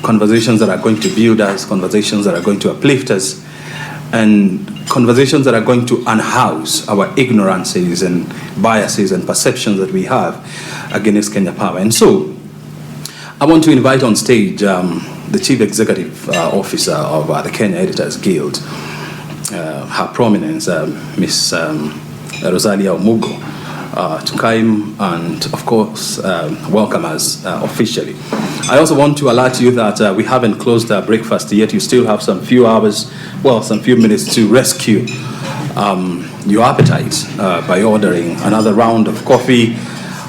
conversations that are going to build us, conversations that are going to uplift us, and conversations that are going to unhouse our ignorances and biases and perceptions that we have against Kenya Power. And so I want to invite on stage the Chief Executive Officer of the Kenya Editors Guild, Her Prominence, Ms. Rosalia Omugo, to come and, of course, welcome us officially. I also want to alert you that we haven't closed our breakfast yet. You still have some few hours, well, some few minutes to rescue your appetite by ordering another round of coffee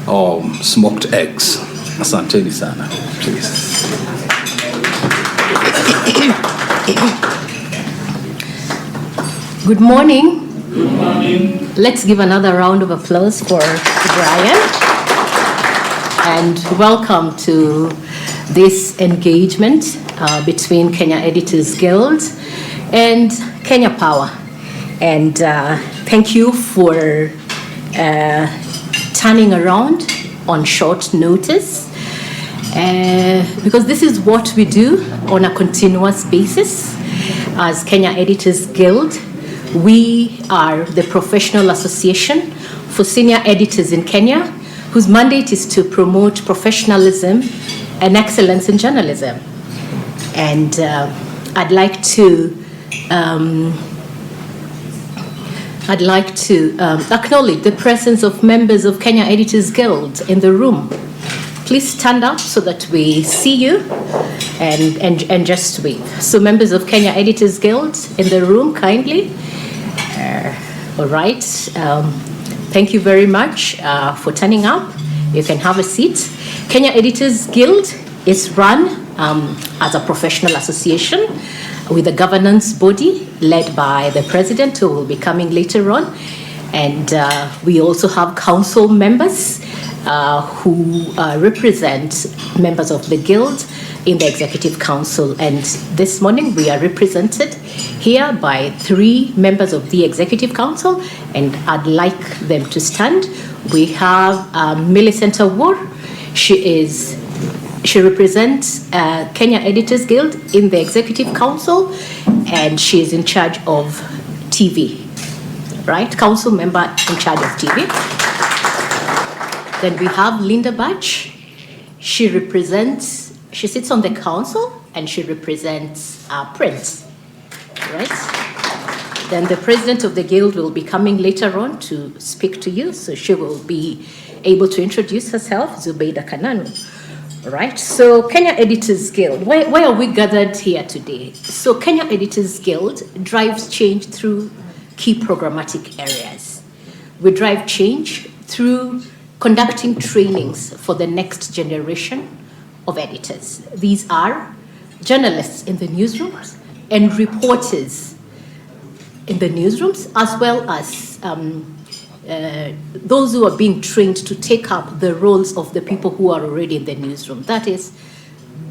or smoked eggs. Asanteni sana, please. Good morning. Good morning. Let's give another round of applause for Brian. And welcome to this engagement between Kenya Editors Guild and Kenya Power. And thank you for turning around on short notice, because this is what we do on a continuous basis. As Kenya Editors Guild, we are the professional association for senior editors in Kenya, whose mandate is to promote professionalism and excellence in journalism. And I'd like to acknowledge the presence of members of Kenya Editors Guild in the room. Please stand up so that we see you and just wave. So members of Kenya Editors Guild in the room, kindly. All right. Thank you very much for turning up. You can have a seat. Kenya Editors Guild is run as a professional association with a governance body led by the president, who will be coming later on. And we also have council members who represent members of the guild in the executive council. And this morning we are represented here by 3 members of the executive council, and I'd like them to stand. We have Millicent Awor. She represents Kenya Editors Guild in the executive council, and she is in charge of TV, right? Council member in charge of TV. Then we have Linda Batch. She sits on the council and she represents print, right? Then the president of the guild will be coming later on to speak to you, so she will be able to introduce herself, Zubeida Kananu. Right, so Kenya Editors Guild, why are we gathered here today? So Kenya Editors Guild drives change through key programmatic areas. We drive change through conducting trainings for the next generation of editors. These are journalists in the newsrooms and reporters in the newsrooms, as well as those who are being trained to take up the roles of the people who are already in the newsroom. That is,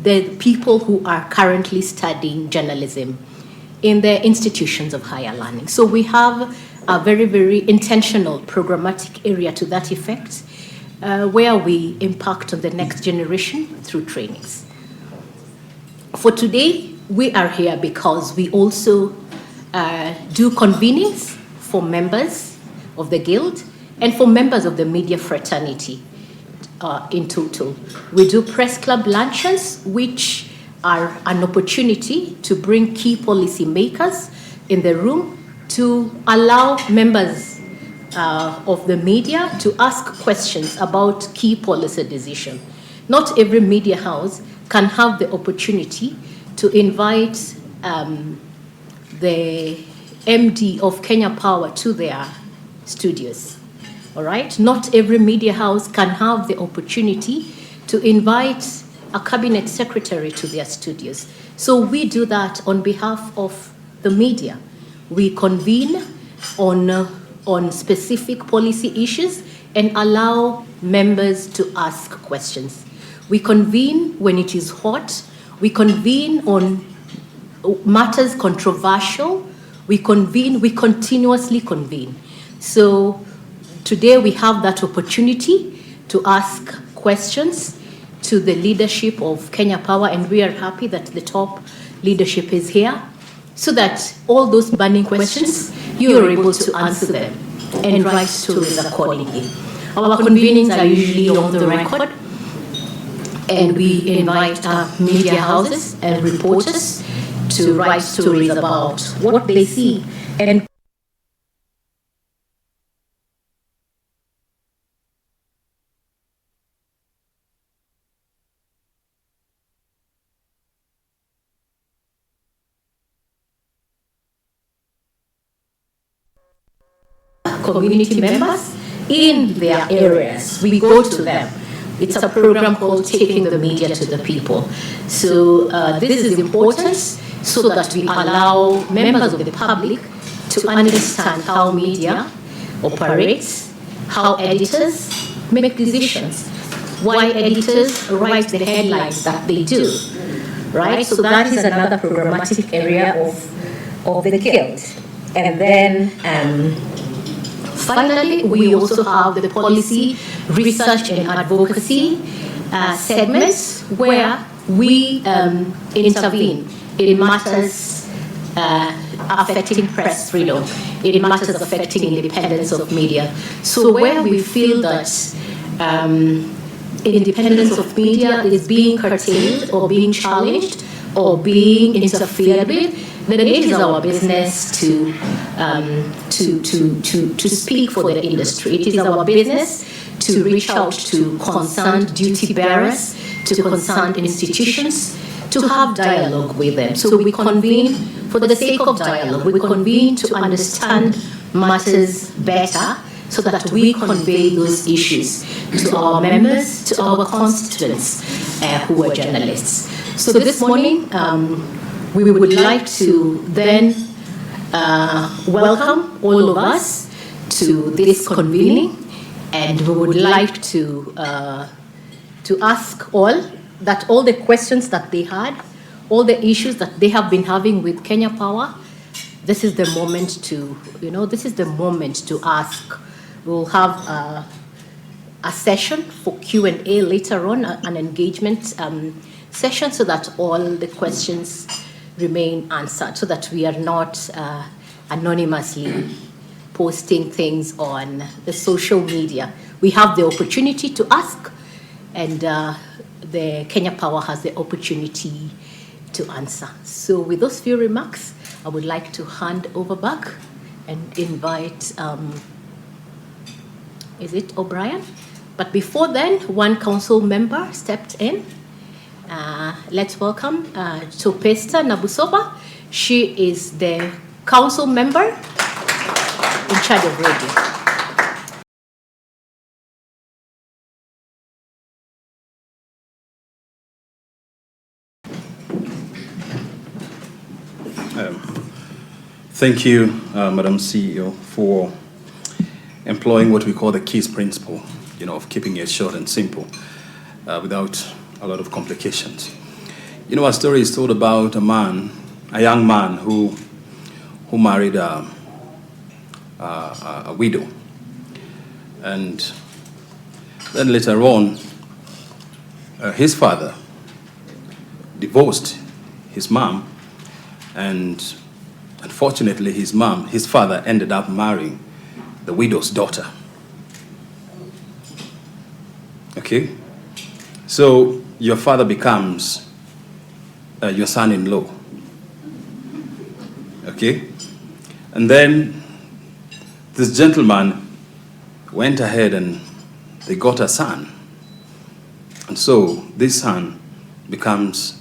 the people who are currently studying journalism in the institutions of higher learning. So we have a very, very intentional programmatic area to that effect, where we impact on the next generation through trainings. For today, we are here because we also do convenings for members of the guild and for members of the media fraternity in total. We do press club luncheons, which are an opportunity to bring key policy makers in the room to allow members of the media to ask questions about key policy decisions. Not every media house can have the opportunity to invite the MD of Kenya Power to their studios, all right? Not every media house can have the opportunity to invite a cabinet secretary to their studios. So we do that on behalf of the media. We convene on specific policy issues and allow members to ask questions. We convene when it is hot. We convene on matters controversial. We continuously convene. So today we have that opportunity to ask questions to the leadership of Kenya Power, and we are happy that the top leadership is here, so that all those burning questions, you are able to answer them and write stories accordingly. Our convenings are usually on the record, and we invite our media houses and reporters to write stories about what they see and community members in their areas. We go to them. It's a program called Taking the Media to the People. So this is important so that we allow members of the public to understand how media operates, how editors make decisions, why editors write the headlines that they do, right? So that is another programmatic area of the Guild. And then finally, we also have the policy, research and advocacy segments where we intervene in matters affecting press freedom, in matters affecting independence of media. So where we feel that independence of media is being curtailed or being challenged or being interfered with, then it is our business to speak for the industry. It is our business to reach out to concerned duty bearers, to concerned institutions, to have dialogue with them. So we convene for the sake of dialogue. We convene to understand matters better so that we convey those issues to our members, to our constituents who are journalists. So this morning, we would like to then welcome all of us to this convening, and we would like to ask all the questions that they had, all the issues that they have been having with Kenya Power. This is the moment to ask. We'll have a session for Q&A later on, an engagement session, so that all the questions remain answered, so that we are not anonymously posting things on the social media. We have the opportunity to ask, and the Kenya Power has the opportunity to answer. So with those few remarks, I would like to hand over back and invite, is it O'Brien? But before then, one council member stepped in. Let's welcome Topesta Nabusoba. She is the council member in charge of radio. Thank you, Madam CEO, for employing what we call the KES principle, of keeping it short and simple, without a lot of complications. Our story is told about a young man who married a widow, and then later on, his father divorced his mom, and unfortunately, his father ended up marrying the widow's daughter. Okay? So your father becomes your son-in-law. Okay? And then this gentleman went ahead and they got a son. And so this son becomes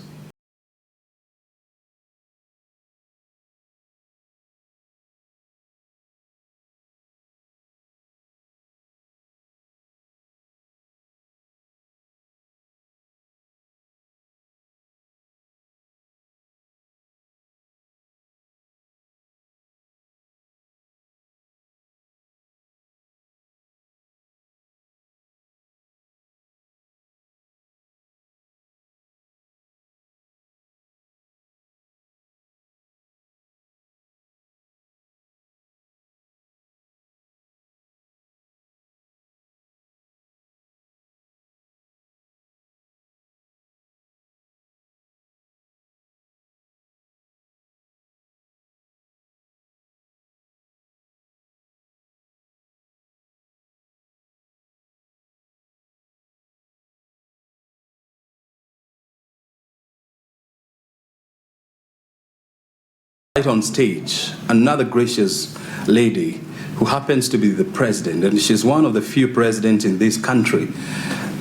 Right on stage, another gracious lady who happens to be the president, and she's one of the few presidents in this country.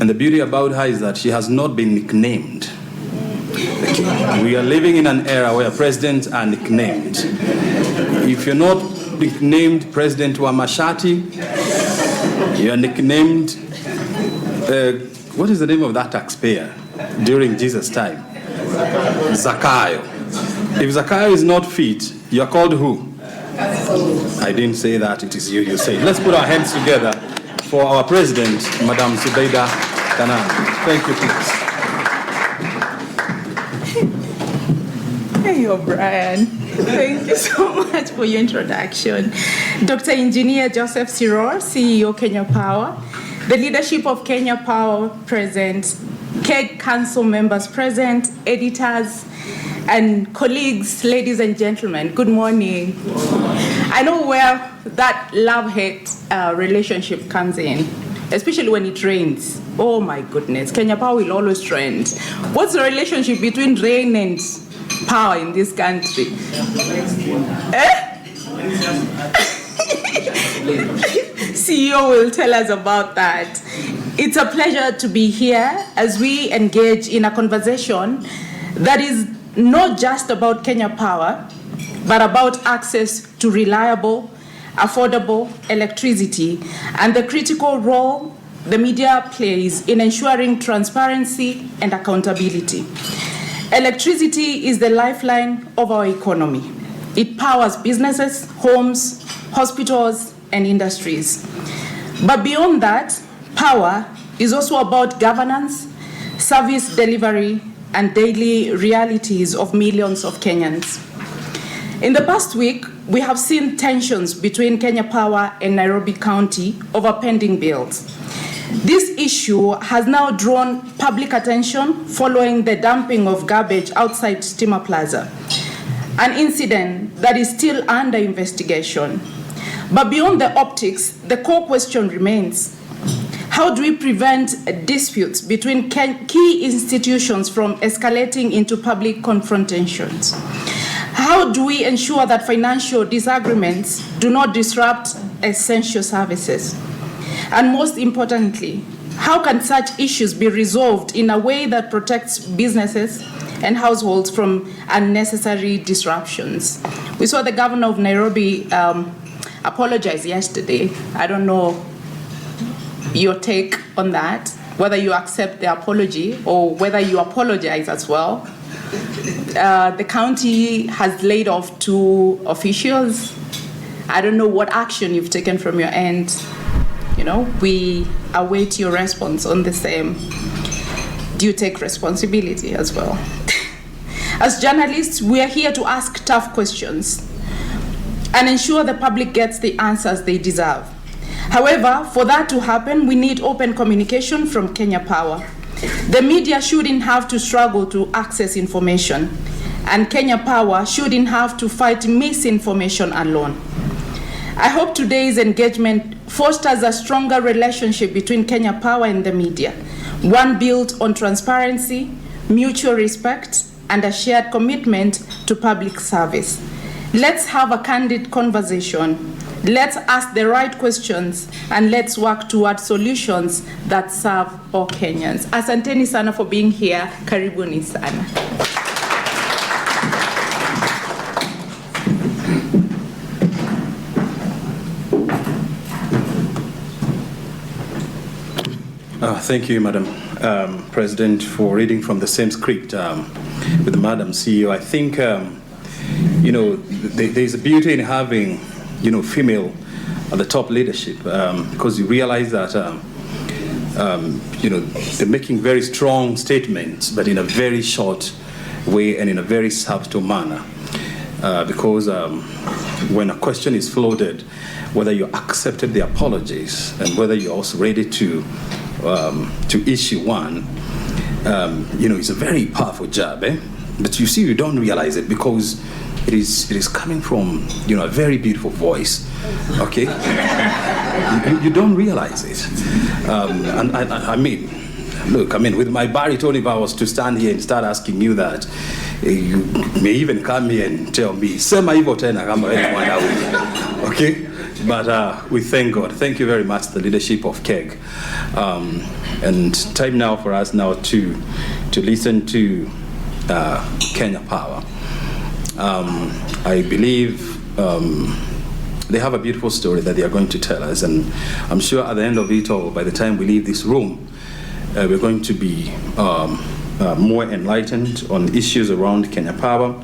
And the beauty about her is that she has not been nicknamed. We are living in an era where presidents are nicknamed. If you're not nicknamed President Wamashati, you are nicknamed, what is the name of that taxpayer during Jesus' time? Zakayo. If Zakayo is not fit, you are called who? I didn't say that, it is you, you say. Let's put our hands together for our president, Madam Zubeida Kanan. Thank you, please. Hey, O'Brien. Thank you so much for your introduction. Dr. Engineer Joseph Siror, CEO Kenya Power, the leadership of Kenya Power present, KEG Council members present, editors, and colleagues, ladies and gentlemen, good morning. I know where that love-hate relationship comes in, especially when it rains. Oh my goodness, Kenya Power will always trend. What's the relationship between rain and power in this country? CEO will tell us about that. It's a pleasure to be here as we engage in a conversation that is not just about Kenya Power, but about access to reliable, affordable electricity and the critical role the media plays in ensuring transparency and accountability. Electricity is the lifeline of our economy. It powers businesses, homes, hospitals, and industries. But beyond that, power is also about governance, service delivery, and daily realities of millions of Kenyans. In the past week, we have seen tensions between Kenya Power and Nairobi County over pending bills. This issue has now drawn public attention following the dumping of garbage outside Stima Plaza, an incident that is still under investigation. But beyond the optics, the core question remains: how do we prevent disputes between key institutions from escalating into public confrontations? How do we ensure that financial disagreements do not disrupt essential services? And most importantly, how can such issues be resolved in a way that protects businesses and households from unnecessary disruptions? We saw the governor of Nairobi apologize yesterday. I don't know your take on that, whether you accept the apology or whether you apologize as well. The county has laid off 2 officials. I don't know what action you've taken from your end. You know, we await your response on the same. Do you take responsibility as well? As journalists, we are here to ask tough questions and ensure the public gets the answers they deserve. However, for that to happen, we need open communication from Kenya Power. The media shouldn't have to struggle to access information, and Kenya Power shouldn't have to fight misinformation alone. I hope today's engagement fosters a stronger relationship between Kenya Power and the media, one built on transparency, mutual respect, and a shared commitment to public service. Let's have a candid conversation. Let's ask the right questions, and let's work towards solutions that serve all Kenyans. Asanteni sana for being here. Karibuni sana. Thank you, Madam President, for reading from the same script with the Madam CEO. I think, you know, there's a beauty in having, you know, female at the top leadership, because you realize that, you know, they're making very strong statements, but in a very short way and in a very subtle manner. Because when a question is floated, whether you accepted the apologies and whether you're also ready to issue one, you know, it's a very powerful job, eh? But you see, you don't realize it because it is coming from, you know, a very beautiful voice, okay? you don't realize it. And I mean, look, I mean, with my baritone, if I was to stand here and start asking you that, You may even come here and tell me, sema hivyo tena kama wewe mwana huyu. Okay? But we thank God. Thank you very much, the leadership of KEG. And time now for us now to listen to Kenya Power. I believe they have a beautiful story that they are going to tell us, and I'm sure at the end of it all, by the time we leave this room, we're going to be more enlightened on issues around Kenya Power,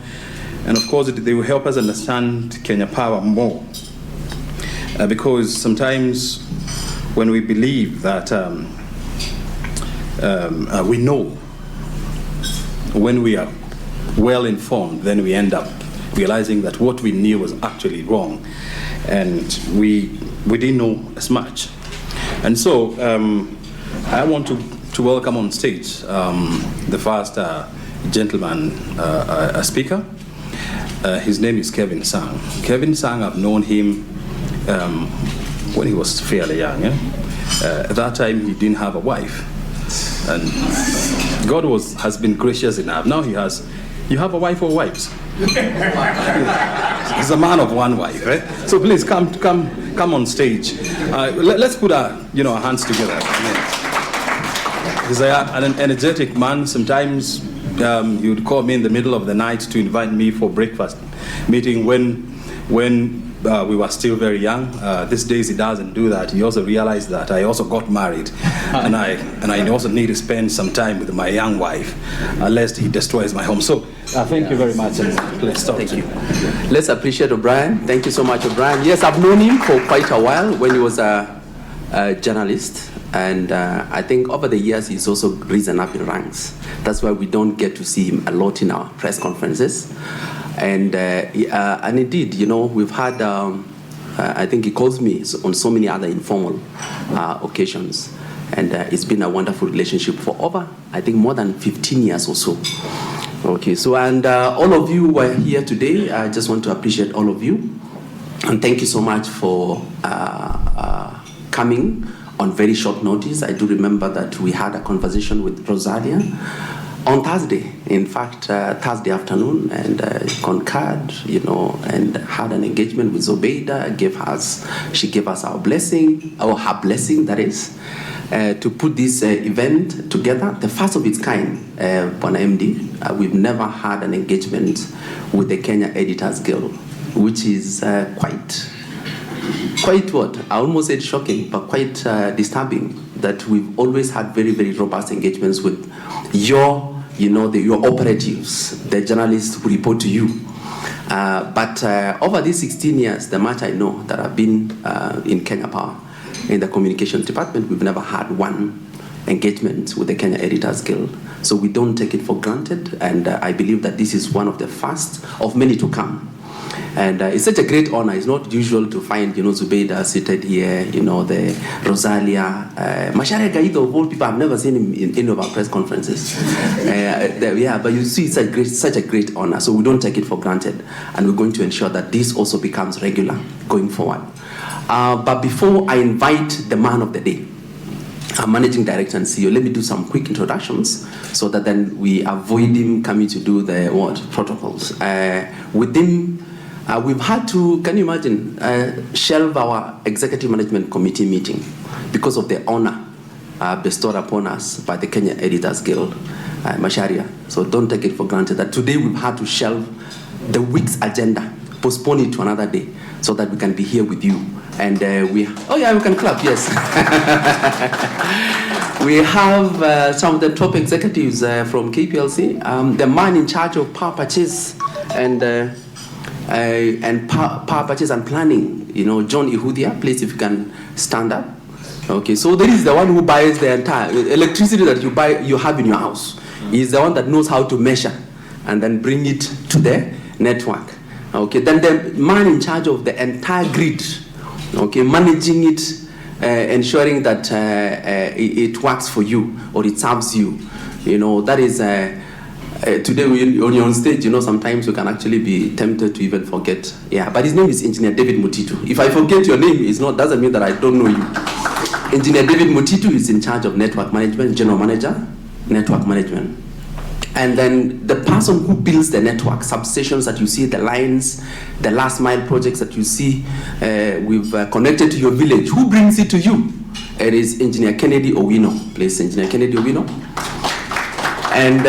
and of course they will help us understand Kenya Power more, because sometimes when we believe that we know, when we are well informed, then we end up realizing that what we knew was actually wrong, and we didn't know as much. And so I want to welcome on stage the first gentleman speaker. His name is Kevin Sang. Kevin Sang, I've known him when he was fairly young. At that time, he didn't have a wife, and God has been gracious enough. Now he has. You have a wife or wives? He's a man of one wife, right? So please come on stage. Let's put our hands together. He's an energetic man. Sometimes he would call me in the middle of the night to invite me for breakfast meeting when we were still very young. These days he doesn't do that. He also realized that I also got married, and I also need to spend some time with my young wife, lest he destroys my home. So thank you very much, and let's start. Thank you. Let's appreciate O'Brien. Thank you so much, O'Brien. Yes, I've known him for quite a while when he was a journalist, and I think over the years he's also risen up in ranks. That's why we don't get to see him a lot in our press conferences. And indeed, we've had, I think he calls me on so many other informal occasions. And it's been a wonderful relationship for over, I think, more than 15 years or so. Okay, so, and all of you who are here today, I just want to appreciate all of you. And thank you so much for coming on very short notice. I do remember that we had a conversation with Rosalia on Thursday, in fact, Thursday afternoon, and concurred, and had an engagement with Zobeida. She gave us our blessing, or her blessing, that is, to put this event together, the first of its kind, on MD. We've never had an engagement with the Kenya Editors Guild, which is quite what? I almost said shocking, but quite disturbing, that we've always had very, very robust engagements with your operatives, the journalists who report to you. But over these 16 years, the much I know that I've been in Kenya Power, in the communications department, we've never had one engagement with the Kenya Editors Guild. So we don't take it for granted, and I believe that this is one of the first of many to come. And it's such a great honor. It's not usual to find, Zubeida seated here, the Rosalia, Macharia Gaido, of all people. I've never seen him in any of our press conferences. But you see, it's such a great honor. So we don't take it for granted, and we're going to ensure that this also becomes regular going forward. But before I invite the man of the day, our managing director and CEO, let me do some quick introductions so that then we avoid him coming to do the protocols. With him, we've had to, can you imagine, shelve our executive management committee meeting because of the honor bestowed upon us by the Kenya Editors Guild, Macharia. So don't take it for granted that today we've had to shelve the week's agenda, postpone it to another day so that we can be here with you. And we can clap, yes. We have some of the top executives from KPLC, the man in charge of power purchase and power purchase and planning, John Ihudia. Please, if you can stand up. Okay, so there is the one who buys the entire electricity that you have in your house. He's the one that knows how to measure and then bring it to the network. Okay, then the man in charge of the entire grid, okay, managing it, ensuring that it works for you or it serves you. That is today when you're on stage, sometimes you can actually be tempted to even forget. Yeah, but his name is Engineer David Mutitu. If I forget your name, doesn't mean that I don't know you. Engineer David Mutitu is in charge of network management, general manager, network management. And then the person who builds the network, substations that you see, the lines, the last mile projects that you see, we've connected to your village. Who brings it to you? It is Engineer Kennedy Owino. Please, Engineer Kennedy Owino. And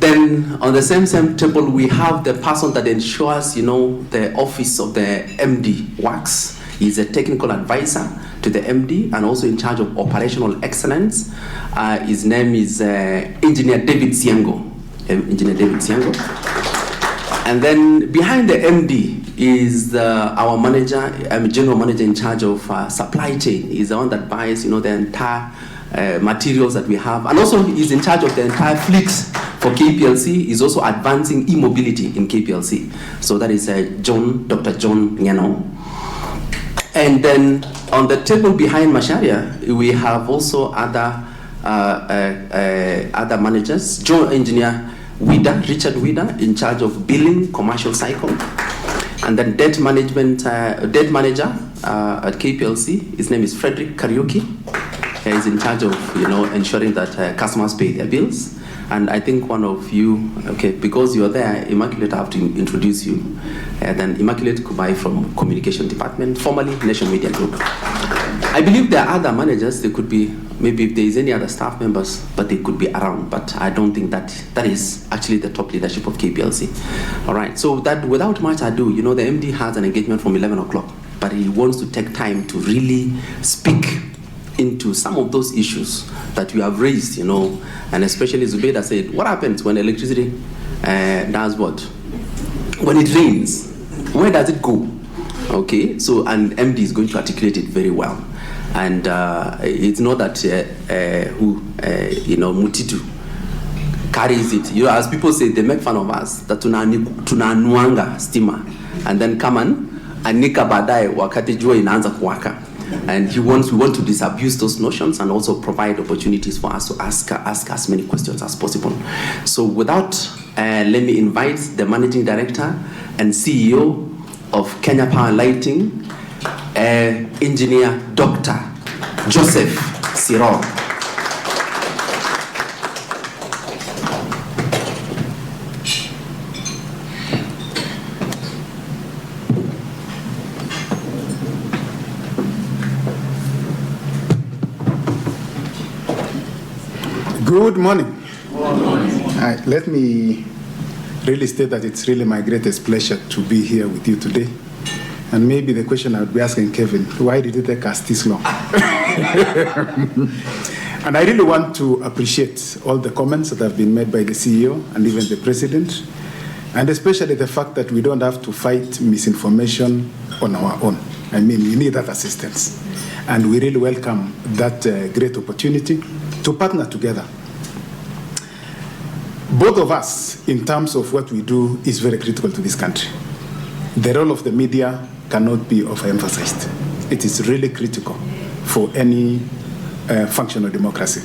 then on the same table, we have the person that ensures, the office of the MD works. He's a technical advisor to the MD and also in charge of operational excellence. His name is Engineer David Siango. Engineer David Siango. And then behind the MD is our manager, general manager in charge of supply chain. He's the one that buys, the entire materials that we have, and also he's in charge of the entire fleet for KPLC. He's also advancing e-mobility in KPLC. So that is Dr. John Ngeno. And then on the table behind Macharia, we have also other managers. Engineer Richard Wida, in charge of billing, commercial cycle. And then debt manager at KPLC. His name is Frederick Karaoke. He's in charge of, ensuring that customers pay their bills. And I think one of you, because you're there, Immaculate, I have to introduce you. Then Immaculate Kubai from Communication Department, formerly Nation Media Group. I believe there are other managers. They could be, maybe if there is any other staff members, but they could be around. But I don't think that is actually the top leadership of KPLC. All right, so that without much ado, the MD has an engagement from 11 o'clock, but he wants to take time to really speak into some of those issues that you have raised, and especially Zubeida said, what happens when electricity does what? When it rains, where does it go? Okay, so and MD is going to articulate it very well. And it's not that Mutitu carries it. As people say, they make fun of us, that tunanuanga steamer, and then come and anika baadaye wakati jua inaanza kuwaka. And we want to disabuse those notions and also provide opportunities for us to ask as many questions as possible. So without, let me invite the Managing Director and CEO of Kenya Power Lighting, Engineer Dr. Joseph Siro. Good morning. Good morning. Let me really state that it's really my greatest pleasure to be here with you today. And maybe the question I would be asking Kevin, why did it take us this long? And I really want to appreciate all the comments that have been made by the CEO and even the President, and especially the fact that we don't have to fight misinformation on our own. I mean, we need that assistance. And we really welcome that great opportunity to partner together. Both of us, in terms of what we do, is very critical to this country. The role of the media cannot be overemphasized. It is really critical for any functional democracy.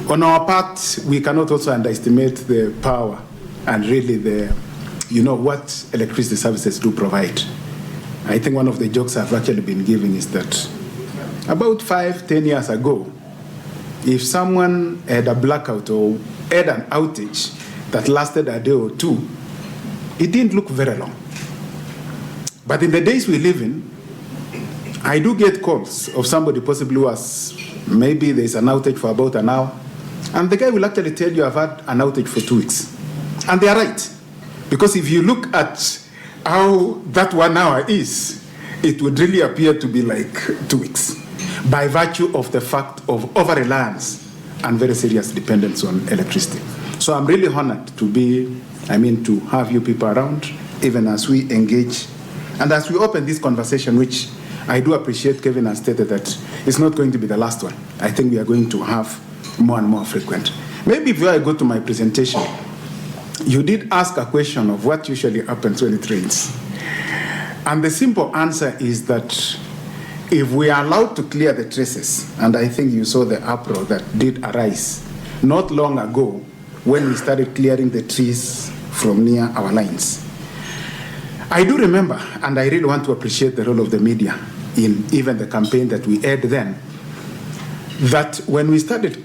On our part, we cannot also underestimate the power and really what electricity services do provide. I think one of the jokes I've actually been giving is that about 5-10 years ago, if someone had a blackout or had an outage that lasted a day or two, it didn't look very long. But in the days we live in, I do get calls of somebody possibly who has, maybe there's an outage for about an hour, and the guy will actually tell you, I've had an outage for 2 weeks. And they are right. Because if you look at how that 1 hour is, it would really appear to be like 2 weeks, by virtue of the fact of over-reliance and very serious dependence on electricity. So I'm really honored to to have you people around, even as we engage. And as we open this conversation, which I do appreciate Kevin has stated that it's not going to be the last one. I think we are going to have more and more frequent. Maybe before I go to my presentation, you did ask a question of what usually happens when it rains. And the simple answer is that if we are allowed to clear the traces, and I think you saw the uproar that did arise not long ago when we started clearing the trees from near our lines. I do remember, and I really want to appreciate the role of the media in even the campaign that we had then, that when we started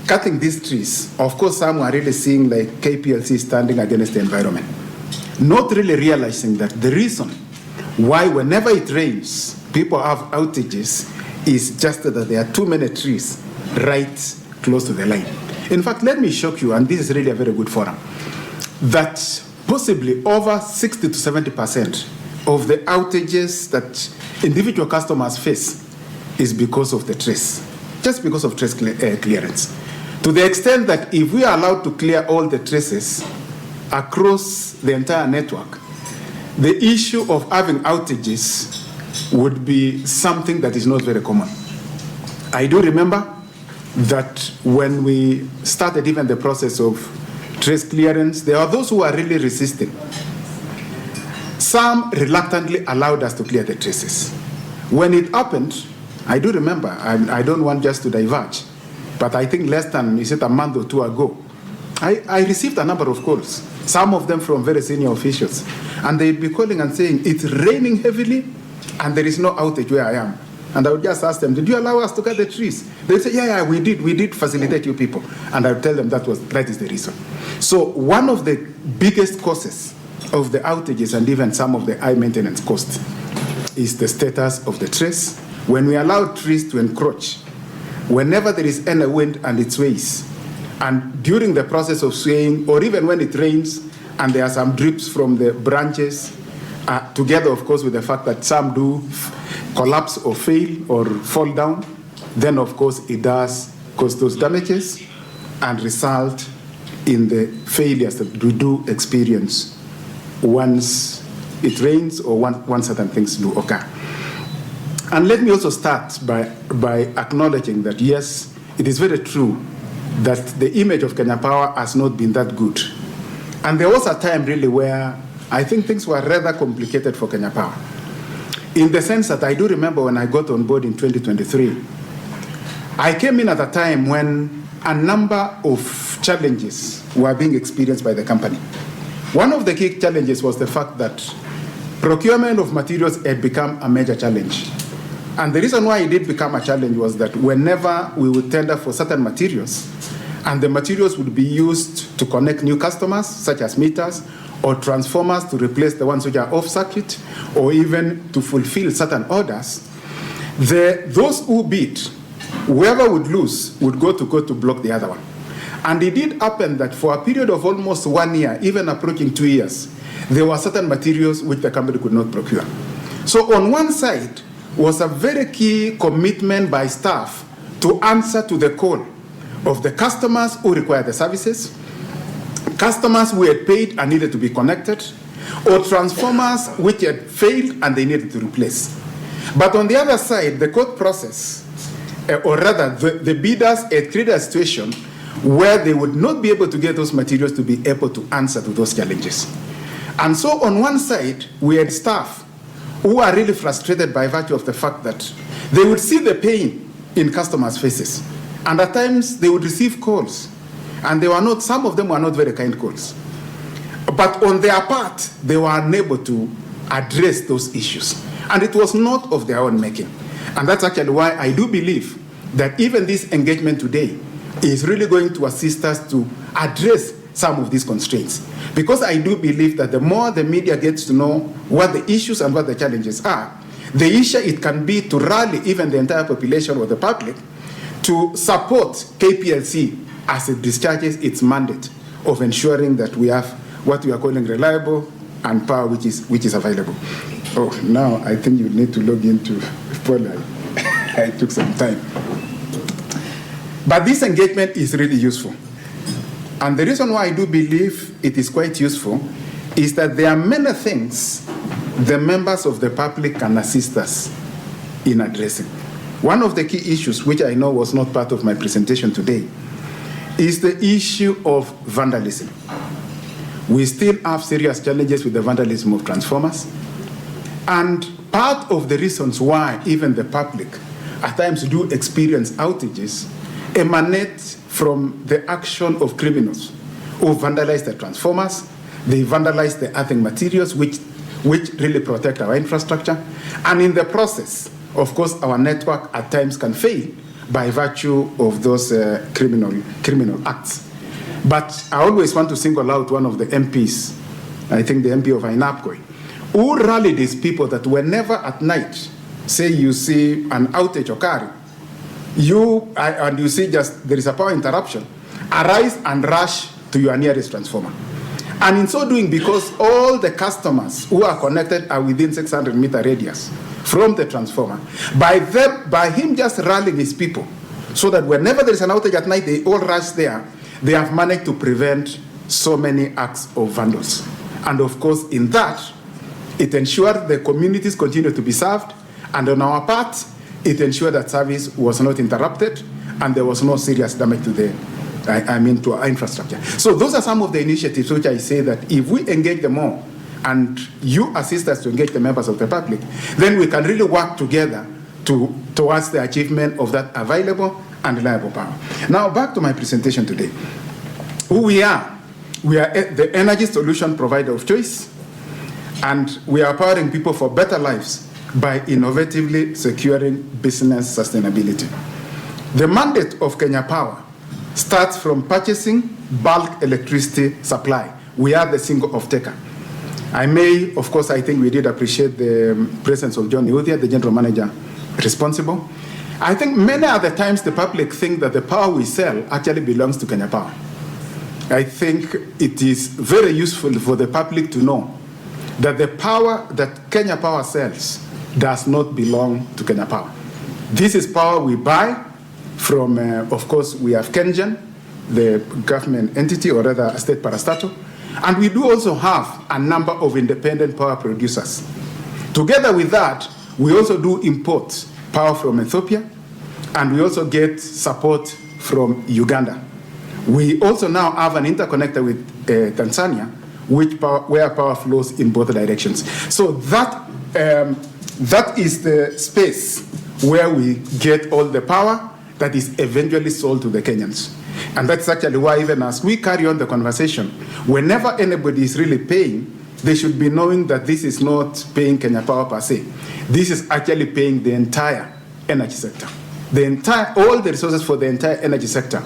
cutting these trees, of course, some are really seeing like KPLC standing against the environment, not really realizing that the reason why whenever it rains, people have outages is just that there are too many trees right close to the line. In fact, let me shock you, and this is really a very good forum, that possibly over 60 to 70% of the outages that individual customers face is because of the trees, just because of trace clearance. To the extent that if we are allowed to clear all the traces across the entire network, the issue of having outages would be something that is not very common. I do remember that when we started even the process of trace clearance, there are those who are really resisting. Some reluctantly allowed us to clear the traces. When it happened, I do remember, I don't want just to diverge, but I think less than, is it a month or two ago, I received a number of calls, some of them from very senior officials, and they'd be calling and saying, it's raining heavily, and there is no outage where I am. And I would just ask them, did you allow us to cut the trees? They'd say, yeah, we did facilitate you people. And I would tell them that is the reason. So one of the biggest causes of the outages and even some of the high maintenance costs is the status of the trees. When we allow trees to encroach, whenever there is any wind and it sways, and during the process of swaying, or even when it rains and there are some drips from the branches, together, of course, with the fact that some do collapse or fail or fall down, then, of course, it does cause those damages and result in the failures that we do experience once it rains or once certain things do occur. And let me also start by acknowledging that, yes, it is very true that the image of Kenya Power has not been that good. And there was a time really where I think things were rather complicated for Kenya Power, in the sense that I do remember when I got on board in 2023, I came in at a time when a number of challenges were being experienced by the company. One of the key challenges was the fact that procurement of materials had become a major challenge. And the reason why it did become a challenge was that whenever we would tender for certain materials, and the materials would be used to connect new customers, such as meters, or transformers to replace the ones which are off-circuit, or even to fulfill certain orders, those who bid, whoever would lose would go to court to block the other one. And it did happen that for a period of almost 1 year, even approaching 2 years, there were certain materials which the company could not procure. So on one side was a very key commitment by staff to answer to the call of the customers who require the services, customers who had paid and needed to be connected, or transformers which had failed and they needed to replace. But on the other side, the court process, or rather the bidders had created a situation where they would not be able to get those materials to be able to answer to those challenges. And so on one side, we had staff who are really frustrated by virtue of the fact that they would see the pain in customers' faces. And at times, they would receive calls. And they were not, some of them were not very kind calls. But on their part, they were unable to address those issues. And it was not of their own making. And that's actually why I do believe that even this engagement today is really going to assist us to address some of these constraints. Because I do believe that the more the media gets to know what the issues and what the challenges are, the easier it can be to rally even the entire population or the public to support KPLC as it discharges its mandate of ensuring that we have what we are calling reliable and power which is available. Oh, now I think you need to log into Paul. I took some time. But this engagement is really useful. And the reason why I do believe it is quite useful is that there are many things the members of the public can assist us in addressing. One of the key issues, which I know was not part of my presentation today, is the issue of vandalism. We still have serious challenges with the vandalism of transformers. And part of the reasons why even the public at times do experience outages emanate from the action of criminals who vandalize the transformers, they vandalize the earthing materials which really protect our infrastructure. And in the process, of course, our network at times can fail by virtue of those criminal acts. But I always want to single out one of the MPs, I think the MP of Ainapkoi, who rallied these people that whenever at night, say you see an outage occurring, and you see just there is a power interruption, arise and rush to your nearest transformer. And in so doing, because all the customers who are connected are within 600-meter radius from the transformer, by him just rallying his people, so that whenever there is an outage at night, they all rush there, they have managed to prevent so many acts of vandals. And of course, in that, it ensured the communities continue to be served, and on our part, it ensured that service was not interrupted, and there was no serious damage to to our infrastructure. So those are some of the initiatives which I say that if we engage them all, and you assist us to engage the members of the public, then we can really work together towards the achievement of that available and reliable power. Now back to my presentation today. Who we are the energy solution provider of choice, and we are empowering people for better lives by innovatively securing business sustainability. The mandate of Kenya Power starts from purchasing bulk electricity supply. We are the single off-taker. Of course, I think we did appreciate the presence of John Iuthia, the general manager responsible. I think many other times the public think that the power we sell actually belongs to Kenya Power. I think it is very useful for the public to know that the power that Kenya Power sells does not belong to Kenya Power. This is power we buy from, of course, we have KenGen, the government entity, or rather a state parastatal, and we do also have a number of independent power producers. Together with that, we also do import power from Ethiopia, and we also get support from Uganda. We also now have an interconnector with Tanzania, where power flows in both directions. So that is the space where we get all the power that is eventually sold to the Kenyans. And that's actually why, even as we carry on the conversation, whenever anybody is really paying, they should be knowing that this is not paying Kenya Power per se. This is actually paying the entire energy sector. All the resources for the entire energy sector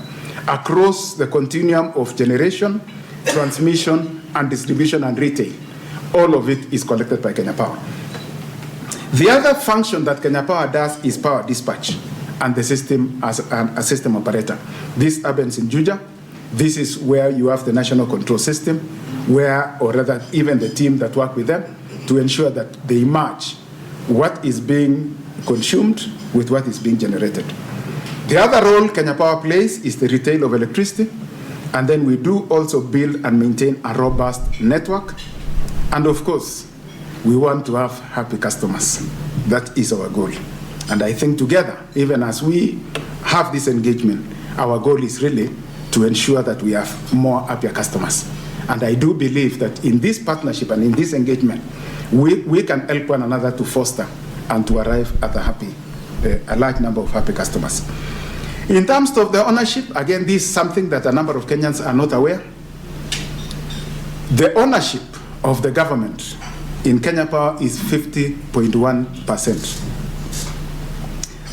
across the continuum of generation, transmission, and distribution and retail. All of it is collected by Kenya Power. The other function that Kenya Power does is power dispatch and the system as a system operator. This happens in Juja. This is where you have the national control system, or rather even the team that work with them to ensure that they match what is being consumed with what is being generated. The other role Kenya Power plays is the retail of electricity, and then we do also build and maintain a robust network. And of course, we want to have happy customers. That is our goal. And I think together, even as we have this engagement, our goal is really to ensure that we have more happier customers. And I do believe that in this partnership and in this engagement, we can help one another to foster and to arrive at a large number of happy customers. In terms of the ownership, again, this is something that a number of Kenyans are not aware. The ownership of the government in Kenya Power is 50.1%.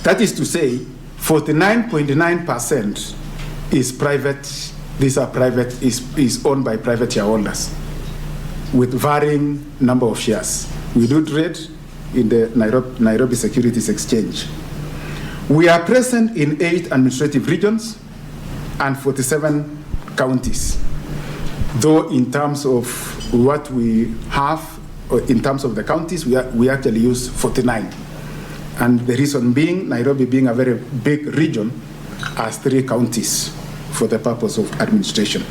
That is to say, 49.9% is private. These are private, is owned by private shareholders with varying number of shares. We do trade in the Nairobi Securities Exchange. We are present in 8 administrative regions and 47 counties. Though in terms of what we have, in terms of the counties, we actually use 49. And the reason being, Nairobi being a very big region, has 3 counties for the purpose of administration.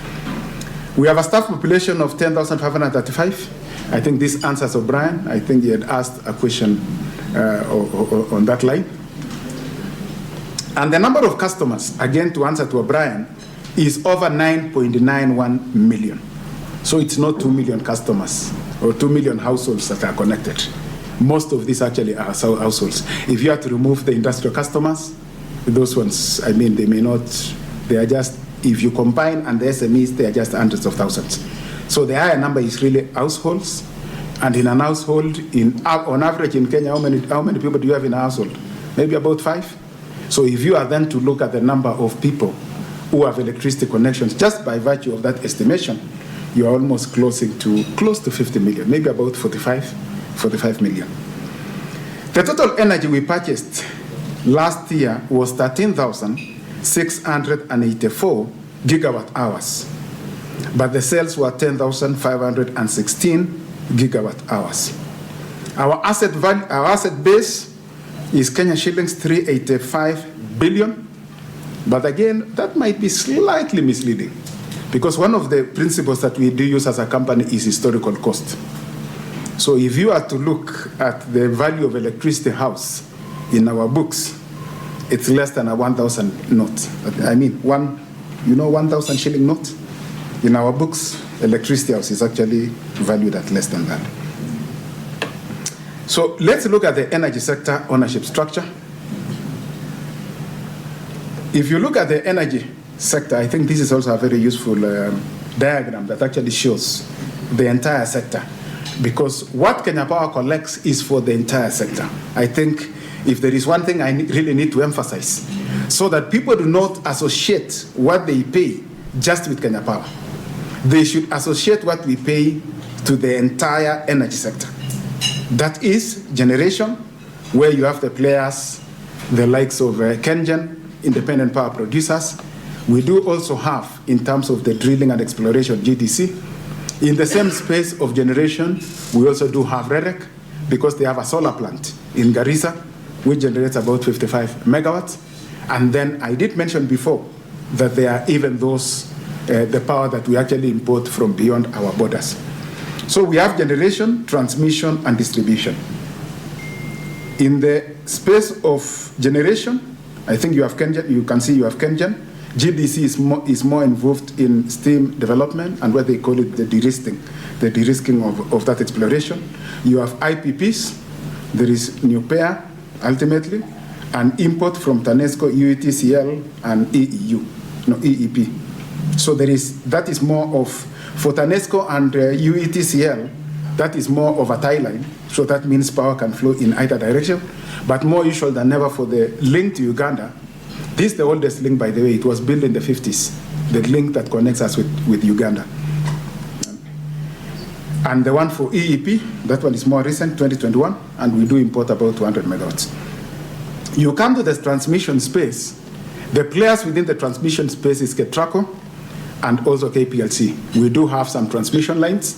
We have a staff population of 10,535. I think this answers O'Brien. I think he had asked a question on that line. And the number of customers, again to answer to O'Brien, is over 9.91 million. So it's not 2 million customers or 2 million households that are connected. Most of these actually are households. If you have to remove the industrial customers, those ones, I mean, they may not, they are just, if you combine and the SMEs, they are just hundreds of thousands. So the higher number is really households. And in an household, on average in Kenya, how many people do you have in a household? Maybe about 5. So if you are then to look at the number of people who have electricity connections, just by virtue of that estimation, you are almost close to 50 million, maybe about 45 million. The total energy we purchased last year was 13,684 gigawatt hours, but the sales were 10,516 gigawatt hours. Our asset base is Kenya shillings 385 billion, but again, that might be slightly misleading, because one of the principles that we do use as a company is historical cost. So if you are to look at the value of electricity house in our books, it's less than a 1,000 note. I mean, 1,000 shilling note. In our books, electricity house is actually valued at less than that. So let's look at the energy sector ownership structure. If you look at the energy sector, I think this is also a very useful diagram that actually shows the entire sector, because what Kenya Power collects is for the entire sector. I think if there is one thing I really need to emphasize, so that people do not associate what they pay just with Kenya Power. They should associate what we pay to the entire energy sector. That is generation, where you have the players, the likes of KENGEN, independent power producers. We do also have, in terms of the drilling and exploration, GDC. In the same space of generation, we also do have REREC, because they have a solar plant in Garissa, which generates about 55 megawatts. And then I did mention before that there are even those, the power that we actually import from beyond our borders. So we have generation, transmission, and distribution. In the space of generation, I think you have KENGEN, you can see you have KENGEN. GDC is more involved in steam development and what they call it the de-risking of that exploration. You have IPPs, there is Nupea, ultimately, and import from TANESCO, UETCL, and EEP. So that is more of, for TANESCO and UETCL, that is more of a tie line, so that means power can flow in either direction, but more usual than ever for the link to Uganda. This is the oldest link, by the way. It was built in the 50s, the link that connects us with Uganda. And the one for EEP, that one is more recent, 2021, and we do import about 200 megawatts. You come to the transmission space, the players within the transmission space is KETRACO and also KPLC. We do have some transmission lines,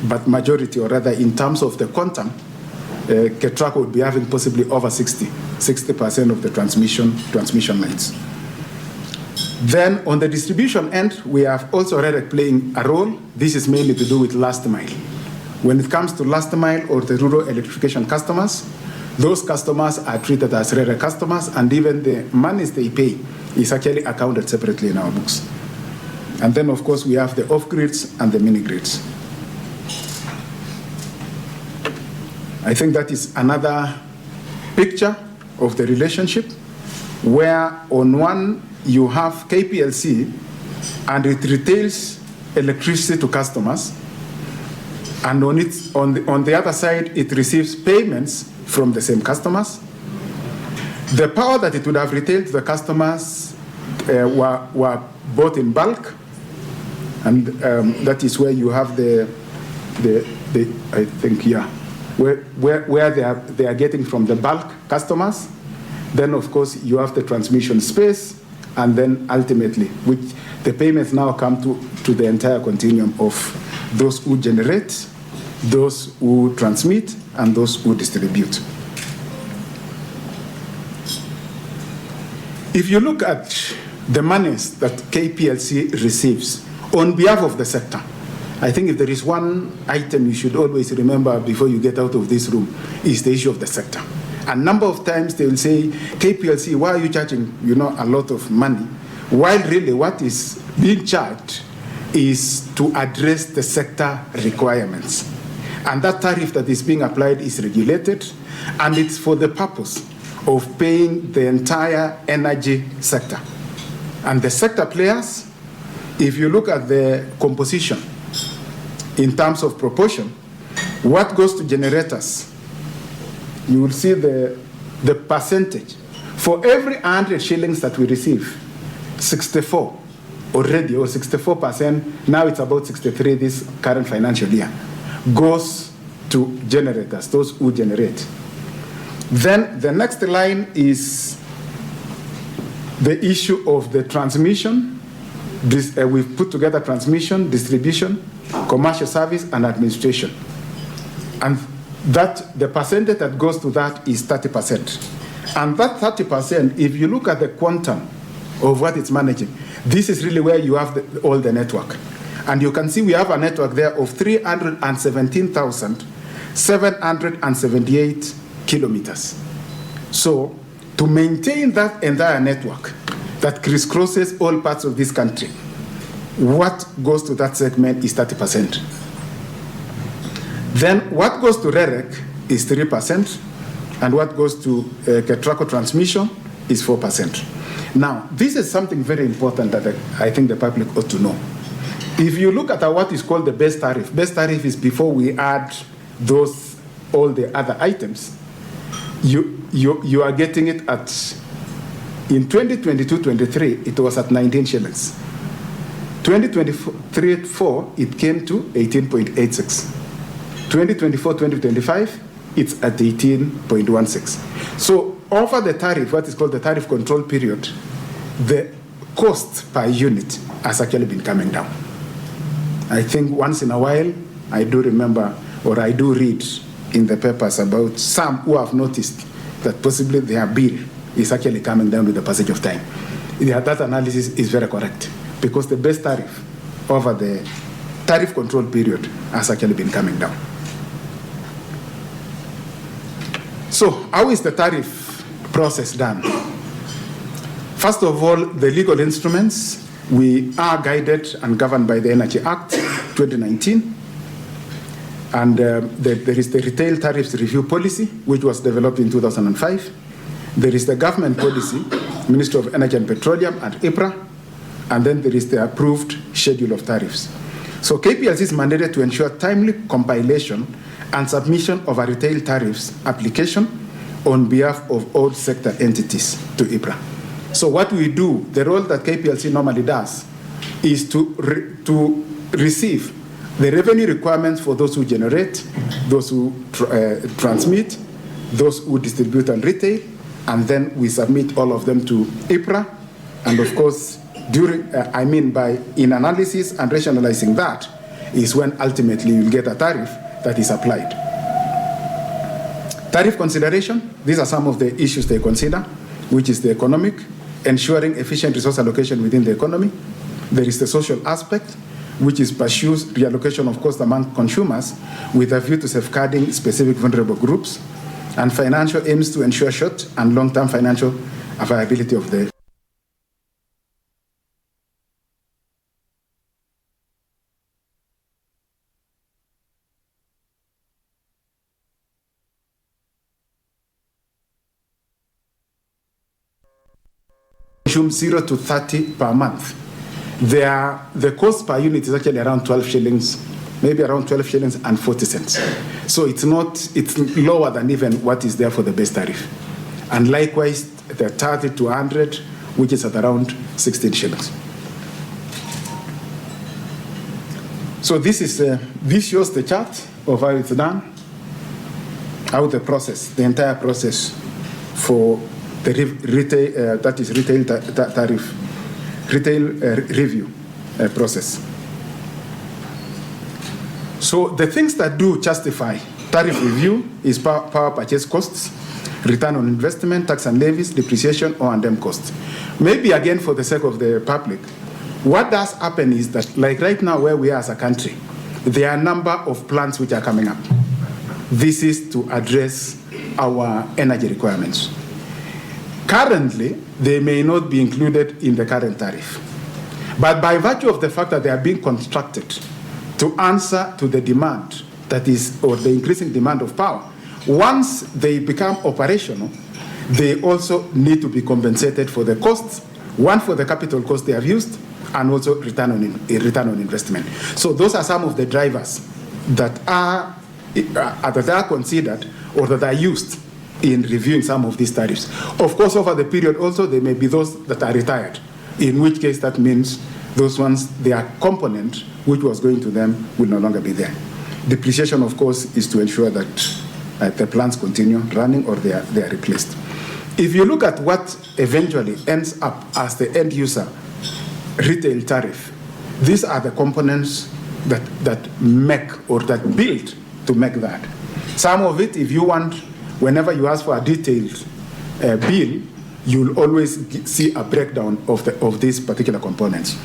but majority, or rather in terms of the quantum, KETRACO would be having possibly over 60% of the transmission lines. Then on the distribution end, we have also REREC playing a role. This is mainly to do with last mile. When it comes to last mile or the rural electrification customers, those customers are treated as REREC customers, and even the monies they pay is actually accounted separately in our books. And then, of course, we have the off-grids and the mini-grids. I think that is another picture of the relationship, where on one you have KPLC and it retails electricity to customers, and on the other side it receives payments from the same customers. The power that it would have retailed to the customers were bought in bulk, and that is where you have where they are getting from the bulk customers. Then, of course, you have the transmission space, and then ultimately, which the payments now come to the entire continuum of those who generate, those who transmit, and those who distribute. If you look at the monies that KPLC receives on behalf of the sector, I think if there is one item you should always remember before you get out of this room, is the issue of the sector. A number of times they will say, KPLC, why are you charging, a lot of money? While really what is being charged is to address the sector requirements. And that tariff that is being applied is regulated, and it's for the purpose of paying the entire energy sector. And the sector players, if you look at the composition in terms of proportion, what goes to generators, you will see the percentage. For every 100 shillings that we receive, 64 already, or 64%, now it's about 63 this current financial year, goes to generators, those who generate. Then the next line is the issue of the transmission. We've put together transmission, distribution, commercial service, and administration. And that the percentage that goes to that is 30%. And that 30%, if you look at the quantum of what it's managing, this is really where you have all the network. And you can see we have a network there of 317,778 kilometers. So to maintain that entire network that crisscrosses all parts of this country, what goes to that segment is 30%. Then what goes to REREC is 3%, and what goes to KETRACO transmission is 4%. Now, this is something very important that I think the public ought to know. If you look at what is called the base tariff is before we add all the other items, you are getting it at, in 2022-23, it was at 19 shillings. 2023-4, it came to 18.86. 2024-2025, it's at 18.16. So over the tariff, what is called the tariff control period, the cost per unit has actually been coming down. I think once in a while, I do remember, or I do read in the papers about some who have noticed that possibly their bill is actually coming down with the passage of time. That analysis is very correct, because the base tariff over the tariff control period has actually been coming down. So how is the tariff process done? First of all, the legal instruments, we are guided and governed by the Energy Act 2019. And there is the Retail Tariffs Review Policy, which was developed in 2005. There is the government policy, Ministry of Energy and Petroleum and IPRA. And then there is the approved schedule of tariffs. So KPLC is mandated to ensure timely compilation and submission of a retail tariffs application on behalf of all sector entities to IPRA. So what we do, the role that KPLC normally does, is to receive the revenue requirements for those who generate, those who transmit, those who distribute and retail, and then we submit all of them to IPRA. And of course, in analysis and rationalizing that is when ultimately you'll get a tariff that is applied. Tariff consideration, these are some of the issues they consider, which is the economic, ensuring efficient resource allocation within the economy. There is the social aspect, which is pursues reallocation of cost among consumers with a view to safeguarding specific vulnerable groups, and financial aims to ensure short and long-term financial viability of the consume 0 to 30 per month. The cost per unit is actually around 12 shillings, maybe around 12 shillings and 40 cents. So it's lower than even what is there for the base tariff. And likewise, the 30 to 100, which is at around 16 shillings. So this shows the chart of how it's done, how the entire process for the retail, that is retail tariff, retail review process. So the things that do justify tariff review is power purchase costs, return on investment, tax and levies, depreciation, O&M costs. Maybe again for the sake of the public, what does happen is that, like right now where we are as a country, there are a number of plants which are coming up. This is to address our energy requirements. Currently, they may not be included in the current tariff. But by virtue of the fact that they are being constructed to answer to the demand that is, or the increasing demand of power, once they become operational, they also need to be compensated for the costs, one for the capital cost they have used, and also return on investment. So those are some of the drivers that are considered or that are used in reviewing some of these tariffs. Of course, over the period also, there may be those that are retired, in which case that means those ones, their component, which was going to them, will no longer be there. Depreciation, of course, is to ensure that the plants continue running or they are replaced. If you look at what eventually ends up as the end user retail tariff, these are the components that make or that build to make that. Some of it, if you want, whenever you ask for a detailed bill, you'll always see a breakdown of these particular components.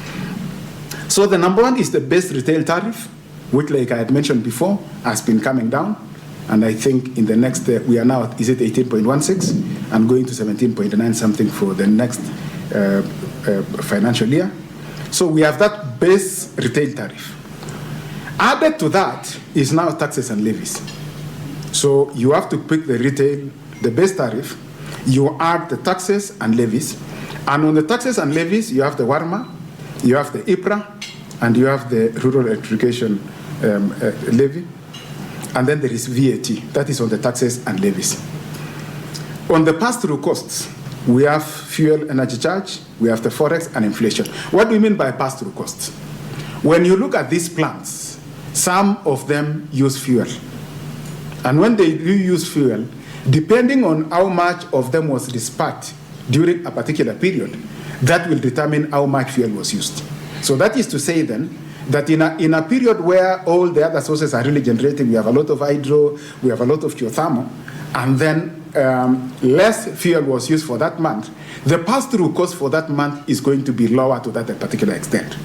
So the number one is the base retail tariff, which, like I had mentioned before, has been coming down. And I think in the next, we are now, is it 18.16 and going to 17.9 something for the next financial year. So we have that base retail tariff. Added to that is now taxes and levies. So you have to pick the retail, the base tariff, you add the taxes and levies, and on the taxes and levies, you have the WARMA, you have the IPRA, and you have the rural electrification levy, and then there is VAT, that is on the taxes and levies. On the pass-through costs, we have fuel energy charge, we have the forex and inflation. What do we mean by pass-through costs? When you look at these plants, some of them use fuel. And when they do use fuel, depending on how much of them was dispatched during a particular period, that will determine how much fuel was used. So that is to say then, that in a period where all the other sources are really generating, we have a lot of hydro, we have a lot of geothermal, and then less fuel was used for that month, the pass-through cost for that month is going to be lower to that particular extent.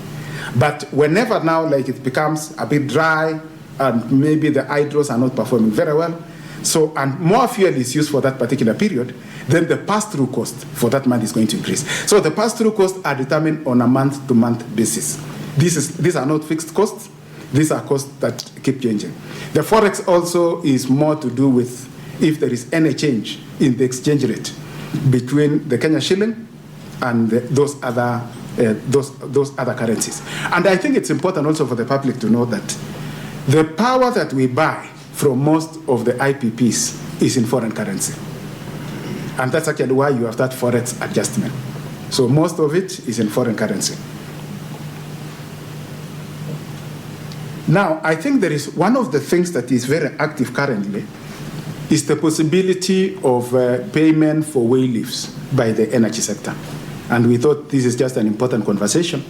But whenever now, like it becomes a bit dry, and maybe the hydros are not performing very well, so, and more fuel is used for that particular period, then the pass-through cost for that month is going to increase. So the pass-through costs are determined on a month-to-month basis. These are not fixed costs. These are costs that keep changing. The forex also is more to do with if there is any change in the exchange rate between the Kenya shilling and those other currencies. And I think it's important also for the public to know that the power that we buy from most of the IPPs is in foreign currency. And that's actually why you have that forex adjustment. So most of it is in foreign currency. Now, I think there is one of the things that is very active currently is the possibility of payment for way leaves by the energy sector. And we thought this is just an important conversation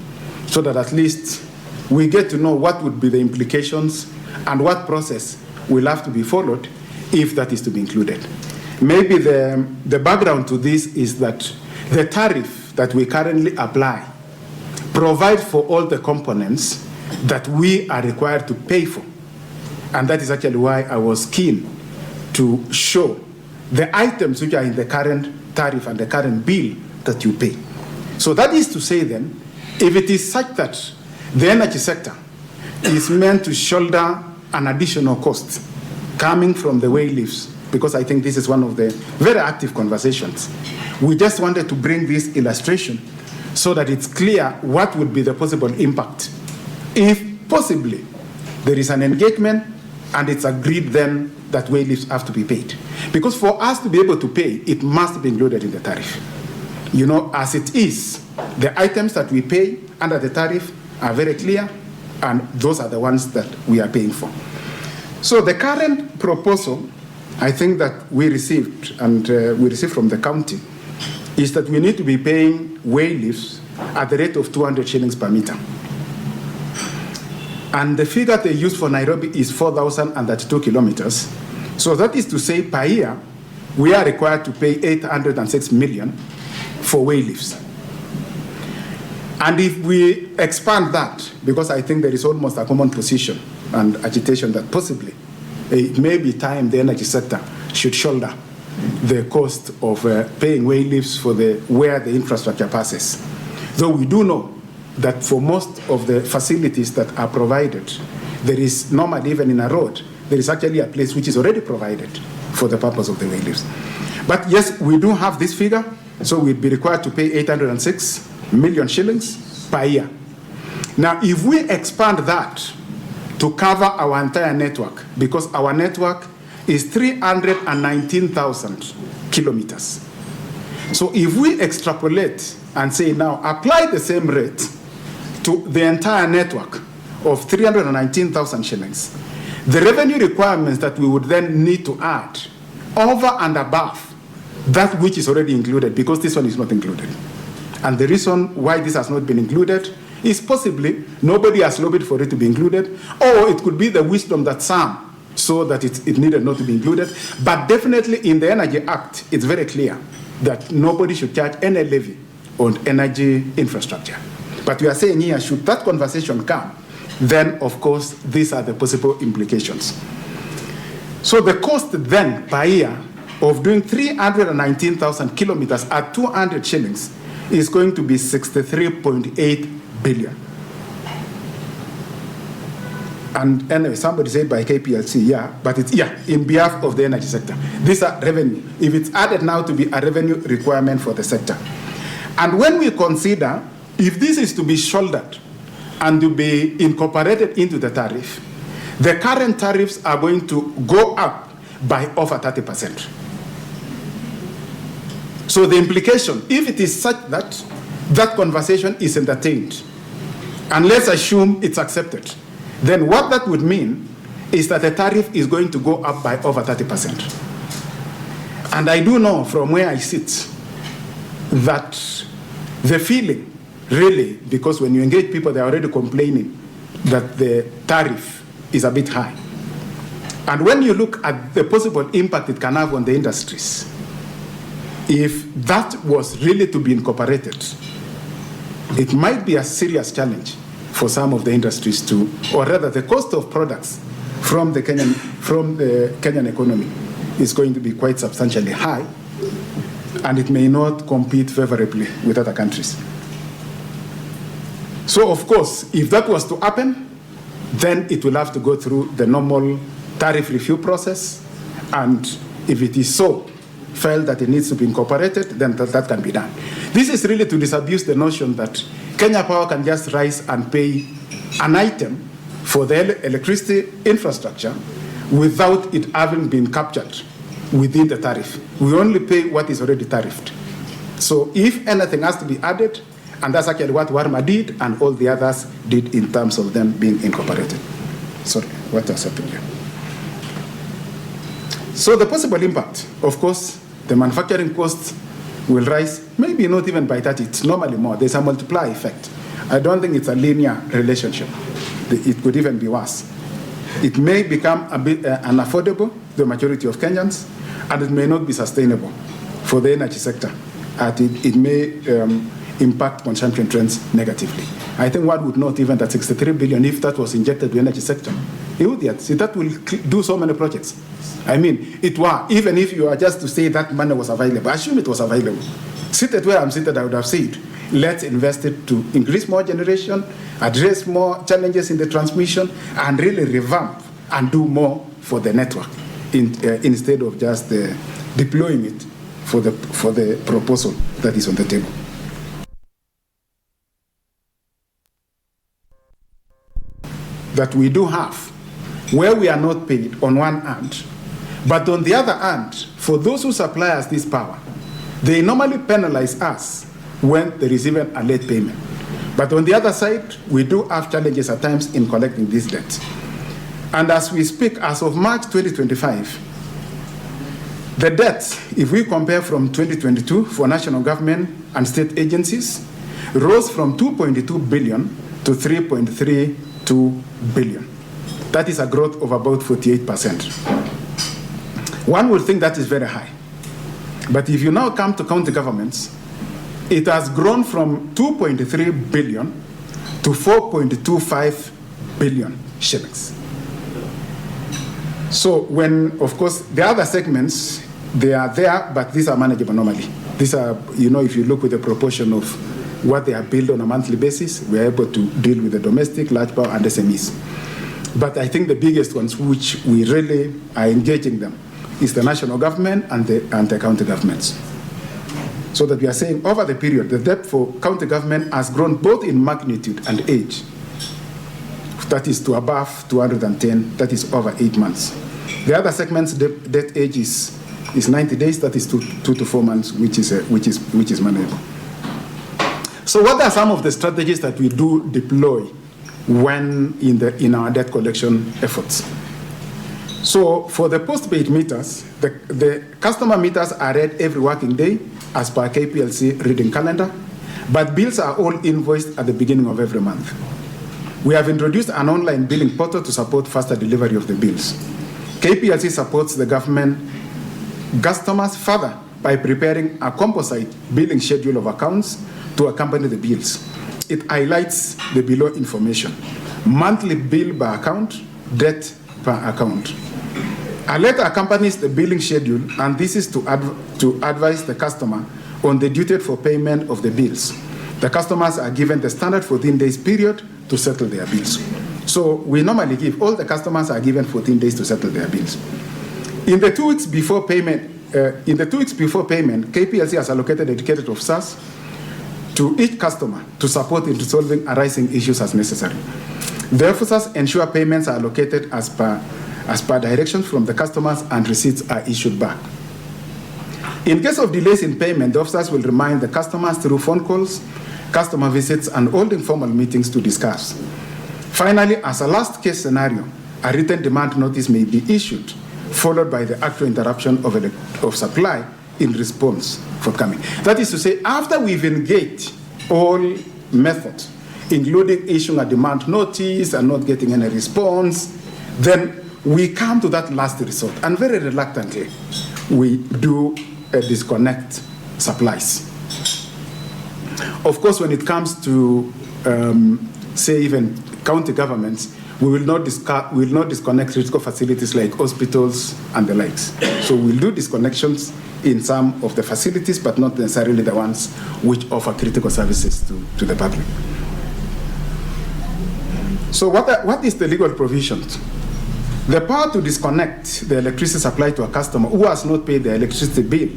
so that at least we get to know what would be the implications and what process will have to be followed if that is to be included. Maybe the background to this is that the tariff that we currently apply provides for all the components that we are required to pay for. And that is actually why I was keen to show the items which are in the current tariff and the current bill that you pay. So that is to say then, if it is such that the energy sector is meant to shoulder an additional cost coming from the way leaves, because I think this is one of the very active conversations, we just wanted to bring this illustration so that it's clear what would be the possible impact if possibly there is an engagement and it's agreed then that way leaves have to be paid. Because for us to be able to pay, it must be included in the tariff. You know, as it is, the items that we pay under the tariff are very clear, and those are the ones that we are paying for. So the current proposal, I think that we received, and we received from the county, is that we need to be paying way leaves at the rate of 200 shillings per meter. And the figure they use for Nairobi is 4,032 kilometers. So that is to say, per year, we are required to pay 806 million for way leaves. And if we expand that, because I think there is almost a common position and agitation that possibly it may be time the energy sector should shoulder the cost of paying way leaves for where the infrastructure passes. Though we do know that for most of the facilities that are provided, there is normally, even in a road, there is actually a place which is already provided for the purpose of the way leaves. But yes, we do have this figure, so we'd be required to pay 806 million shillings per year. Now, if we expand that to cover our entire network, because our network is 319,000 kilometers. So if we extrapolate and say now apply the same rate to the entire network of 319,000 shillings, the revenue requirements that we would then need to add over and above that which is already included, because this one is not included. And the reason why this has not been included is possibly nobody has lobbied for it to be included, or it could be the wisdom that some saw that it needed not to be included. But definitely in the Energy Act, it's very clear that nobody should charge any levy on energy infrastructure. But we are saying here, should that conversation come, then of course these are the possible implications. So the cost then per year of doing 319,000 kilometers at 200 shillings is going to be 63.8 billion. And anyway, somebody said by KPLC, yeah, but it's, yeah, in behalf of the energy sector. These are revenue. If it's added now to be a revenue requirement for the sector. And when we consider, if this is to be shouldered and to be incorporated into the tariff, the current tariffs are going to go up by over 30%. So the implication, if it is such that that conversation is entertained, and let's assume it's accepted, then what that would mean is that the tariff is going to go up by over 30%. And I do know from where I sit that the feeling really, because when you engage people, they're already complaining that the tariff is a bit high. And when you look at the possible impact it can have on the industries, if that was really to be incorporated, it might be a serious challenge for some of the industries to, or rather the cost of products from the Kenyan economy is going to be quite substantially high, and it may not compete favorably with other countries. So of course, if that was to happen, then it will have to go through the normal tariff review process, and if it is so felt that it needs to be incorporated, then that can be done. This is really to disabuse the notion that Kenya Power can just rise and pay an item for the electricity infrastructure without it having been captured within the tariff. We only pay what is already tariffed. So if anything has to be added, and that's actually what Warma did and all the others did in terms of them being incorporated. Sorry, what has happened here? So the possible impact, of course, the manufacturing costs will rise, maybe not even by 30, it's normally more. There's a multiplier effect. I don't think it's a linear relationship. It could even be worse. It may become a bit unaffordable, the majority of Kenyans, and it may not be sustainable for the energy sector. And it may impact consumption trends negatively. I think one would note even that 63 billion, if that was injected to the energy sector, see, that will do so many projects. I mean, it were, even if you are just to say that money was available, assume it was available. Seated where I'm seated, I would have said, let's invest it to increase more generation, address more challenges in the transmission, and really revamp and do more for the network instead of just deploying it for the proposal that is on the table. That we do have, where we are not paid on one hand, but on the other hand, for those who supply us this power, they normally penalize us when there is even a late payment. But on the other side, we do have challenges at times in collecting this debt. And as we speak, as of March 2025, the debt, if we compare from 2022 for national government and state agencies, rose from 2.2 billion to 3.32 billion. That is a growth of about 48%. One would think that is very high. But if you now come to county governments, it has grown from 2.3 billion to 4.25 billion shillings. So when, of course, the other segments, they are there, but these are manageable normally. These are, if you look with the proportion of what they are billed on a monthly basis, we are able to deal with the domestic, large power, and SMEs. But I think the biggest ones, which we really are engaging them, is the national government and the county governments. So that we are saying over the period, the debt for county government has grown both in magnitude and age. That is to above 210, that is over 8 months. The other segment's debt age is 90 days, that is 2 to 4 months, which is manageable. So what are some of the strategies that we do deploy when in our debt collection efforts? So for the postpaid meters, the customer meters are read every working day as per KPLC reading calendar, but bills are all invoiced at the beginning of every month. We have introduced an online billing portal to support faster delivery of the bills. KPLC supports the government customers further by preparing a composite billing schedule of accounts to accompany the bills. It highlights the below information: monthly bill by account, debt per account. A letter accompanies the billing schedule, and this is to advise the customer on the due date for payment of the bills. The customers are given the standard 14 days period to settle their bills. So we normally give, all the customers are given 14 days to settle their bills. In the 2 weeks before payment, KPLC has allocated dedicated officers to each customer to support in resolving arising issues as necessary. The officers ensure payments are allocated as per directions from the customers and receipts are issued back. In case of delays in payment, the officers will remind the customers through phone calls, customer visits, and all informal meetings to discuss. Finally, as a last case scenario, a written demand notice may be issued, followed by the actual interruption of supply in response forthcoming. That is to say, after we've engaged all methods, including issuing a demand notice and not getting any response, then we come to that last resort, and very reluctantly, we do disconnect supplies. Of course, when it comes to, say, even county governments, we will not disconnect critical facilities like hospitals and the likes. So we'll do disconnections in some of the facilities, but not necessarily the ones which offer critical services to the public. So what is the legal provisions? The power to disconnect the electricity supply to a customer who has not paid the electricity bill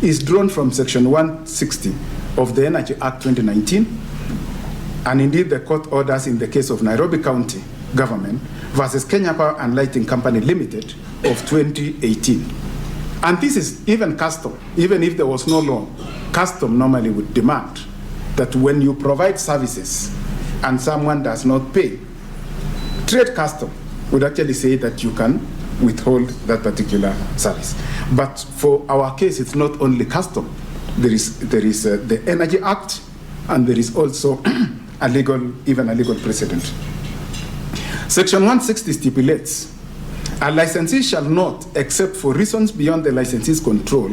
is drawn from Section 160 of the Energy Act 2019, and indeed the court orders in the case of Nairobi County Government versus Kenya Power and Lighting Company Limited of 2018. And this is even custom, even if there was no law, custom normally would demand that when you provide services and someone does not pay, trade custom would actually say that you can withhold that particular service. But for our case, it's not only custom. There is the Energy Act, and there is also even a legal precedent. Section 160 stipulates, a licensee shall not, except for reasons beyond the licensee's control,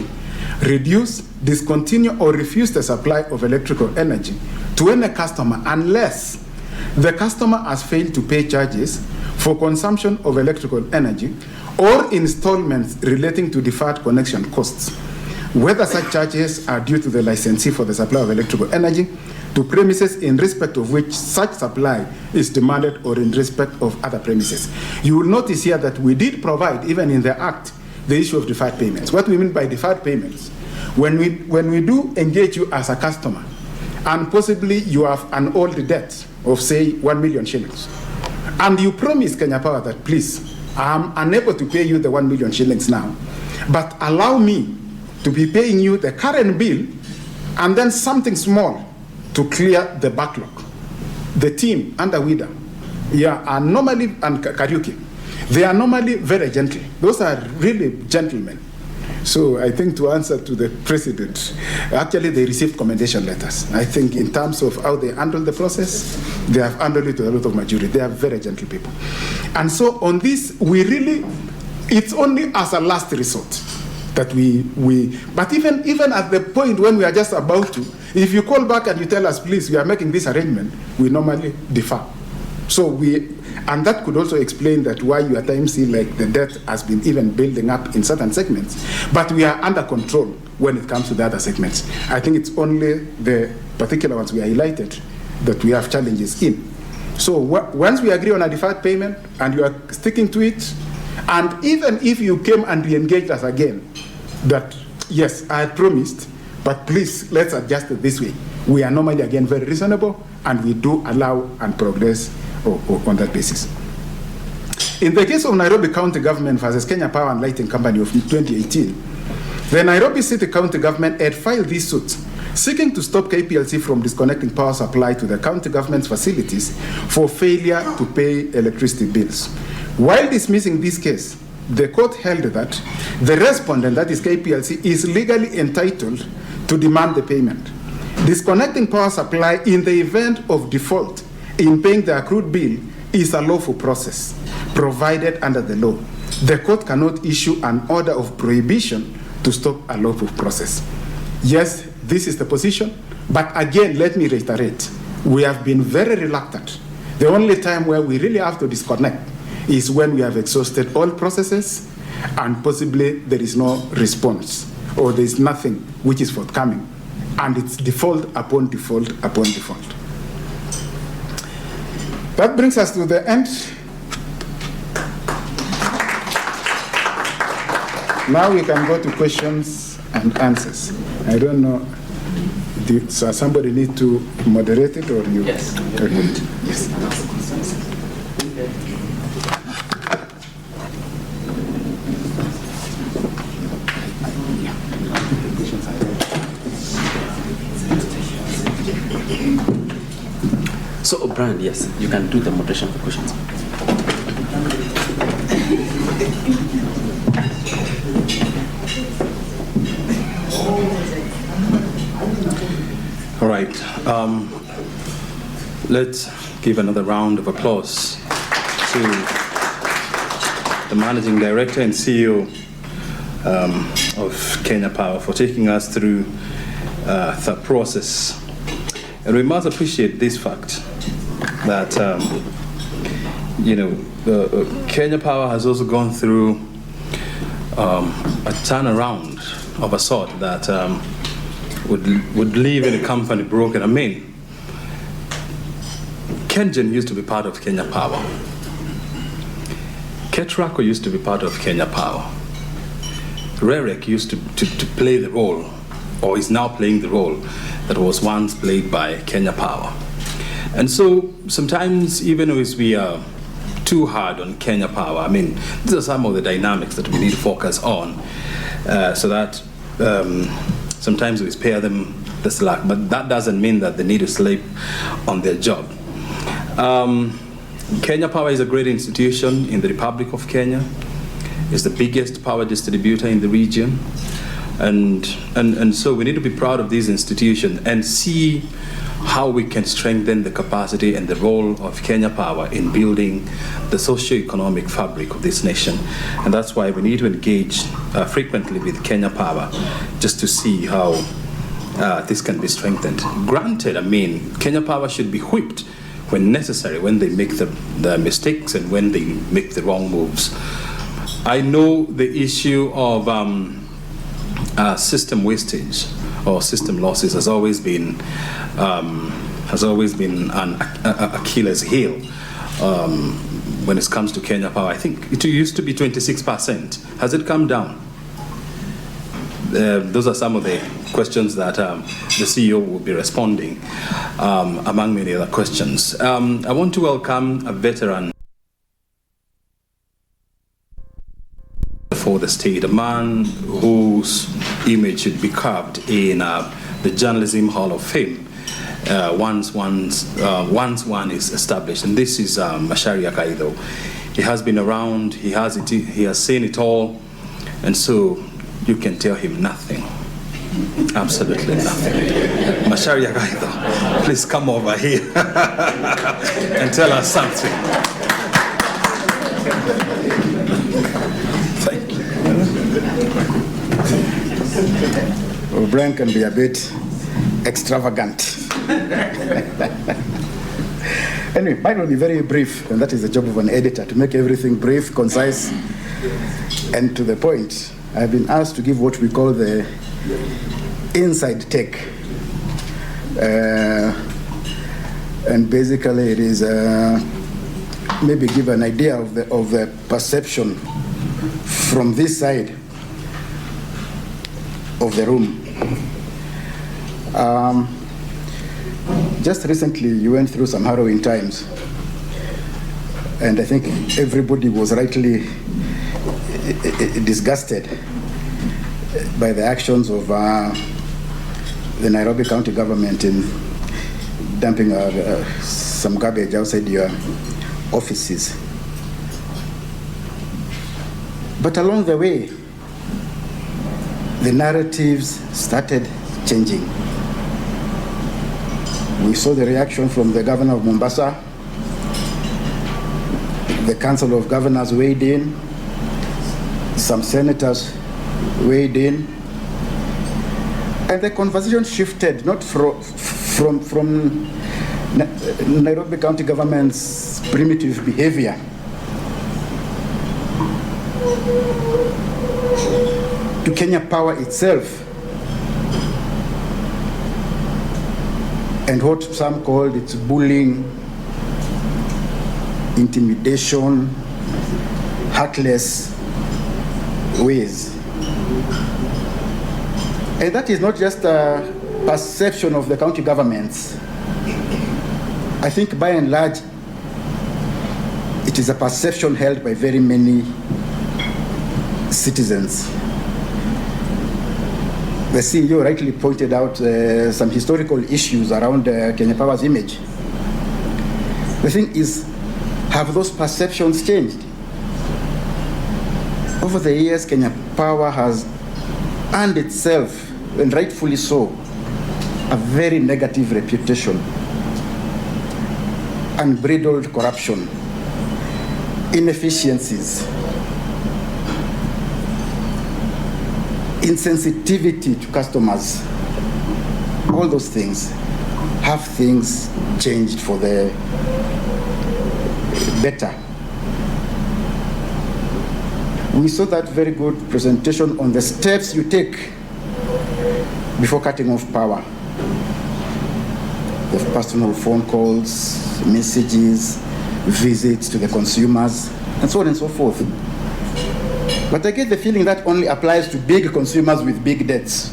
reduce, discontinue, or refuse the supply of electrical energy to any customer unless the customer has failed to pay charges for consumption of electrical energy or installments relating to deferred connection costs, whether such charges are due to the licensee for the supply of electrical energy to premises in respect of which such supply is demanded or in respect of other premises. You will notice here that we did provide, even in the Act, the issue of deferred payments. What we mean by deferred payments, when we do engage you as a customer, and possibly you have an old debt of, say, 1 million shillings, and you promise Kenya Power that, please, I'm unable to pay you the 1 million shillings now, but allow me to be paying you the current bill and then something small to clear the backlog. The team under WIDA, are normally, and Kariuki, they are normally very gentle. Those are really gentlemen. So I think to answer to the president, actually they received commendation letters. I think in terms of how they handle the process, they have handled it with a lot of maturity. They are very gentle people. And so on this, we really, it's only as a last resort that but even at the point when we are just about to, if you call back and you tell us, please, we are making this arrangement, we normally defer. So and that could also explain that why you at times see like the debt has been even building up in certain segments, but we are under control when it comes to the other segments. I think it's only the particular ones we highlighted that we have challenges in. So once we agree on a deferred payment and you are sticking to it, and even if you came and re-engaged us again, that yes, I had promised, but please, let's adjust it this way. We are normally again very reasonable, and we do allow and progress on that basis. In the case of Nairobi County Government versus Kenya Power and Lighting Company of 2018, the Nairobi City County Government had filed these suits seeking to stop KPLC from disconnecting power supply to the county government's facilities for failure to pay electricity bills. While dismissing this case, the court held that the respondent, that is KPLC, is legally entitled to demand the payment. Disconnecting power supply in the event of default in paying the accrued bill is a lawful process provided under the law. The court cannot issue an order of prohibition to stop a lawful process. Yes, this is the position, but again, let me reiterate, we have been very reluctant. The only time where we really have to disconnect is when we have exhausted all processes and possibly there is no response or there is nothing which is forthcoming, and it's default upon default upon default. That brings us to the end. Now we can go to questions and answers. I don't know, so somebody need to moderate it or you? Yes. Okay. Yes. So, Brian, yes, you can do the moderation for questions. All right. Let's give another round of applause to the Managing Director and CEO of Kenya Power for taking us through the process. And we must appreciate this fact that, Kenya Power has also gone through a turnaround of a sort that would leave any company broken. I mean, KenGen used to be part of Kenya Power. KETRACO used to be part of Kenya Power. REREC used to play the role, or is now playing the role, that was once played by Kenya Power. And so sometimes, even if we are too hard on Kenya Power, I mean, these are some of the dynamics that we need to focus on, so that sometimes we spare them the slack, but that doesn't mean that they need to sleep on their job. Kenya Power is a great institution in the Republic of Kenya. It's the biggest power distributor in the region. And so we need to be proud of this institution and see how we can strengthen the capacity and the role of Kenya Power in building the socio-economic fabric of this nation. And that's why we need to engage frequently with Kenya Power just to see how this can be strengthened. Granted, I mean, Kenya Power should be whipped when necessary, when they make the mistakes and when they make the wrong moves. I know the issue of system wastage or system losses has always been an Achilles heel when it comes to Kenya Power. I think it used to be 26%. Has it come down? Those are some of the questions that the CEO will be responding, among many other questions. I want to welcome a veteran for the state, a man whose image should be carved in the Journalism Hall of Fame once one is established. And this is Macharia Kaido. He has been around, he has seen it all, and so you can tell him nothing. Absolutely nothing. Macharia Kaido, please come over here and tell us something. Thank you. Well, Brian can be a bit extravagant. Anyway, mine will be very brief, and that is the job of an editor, to make everything brief, concise, and to the point. I've been asked to give what we call the inside take. And basically it is maybe give an idea of the perception from this side of the room. Just recently you went through some harrowing times. And I think everybody was rightly disgusted by the actions of the Nairobi County government in dumping some garbage outside your offices. But along the way, the narratives started changing. We saw the reaction from the governor of Mombasa. The Council of Governors weighed in. Some senators weighed in. And the conversation shifted, not from Nairobi County government's primitive behavior to Kenya Power itself and what some called its bullying, intimidation, heartless ways. And that is not just a perception of the county governments. I think by and large, it is a perception held by very many citizens. The CEO rightly pointed out some historical issues around Kenya Power's image. The thing is, have those perceptions changed? Over the years, Kenya Power has earned itself, and rightfully so, a very negative reputation. Unbridled corruption, inefficiencies, insensitivity to customers. All those things. Have things changed for the better? We saw that very good presentation on the steps you take before cutting off power. The personal phone calls, messages, visits to the consumers, and so on and so forth. But I get the feeling that only applies to big consumers with big debts.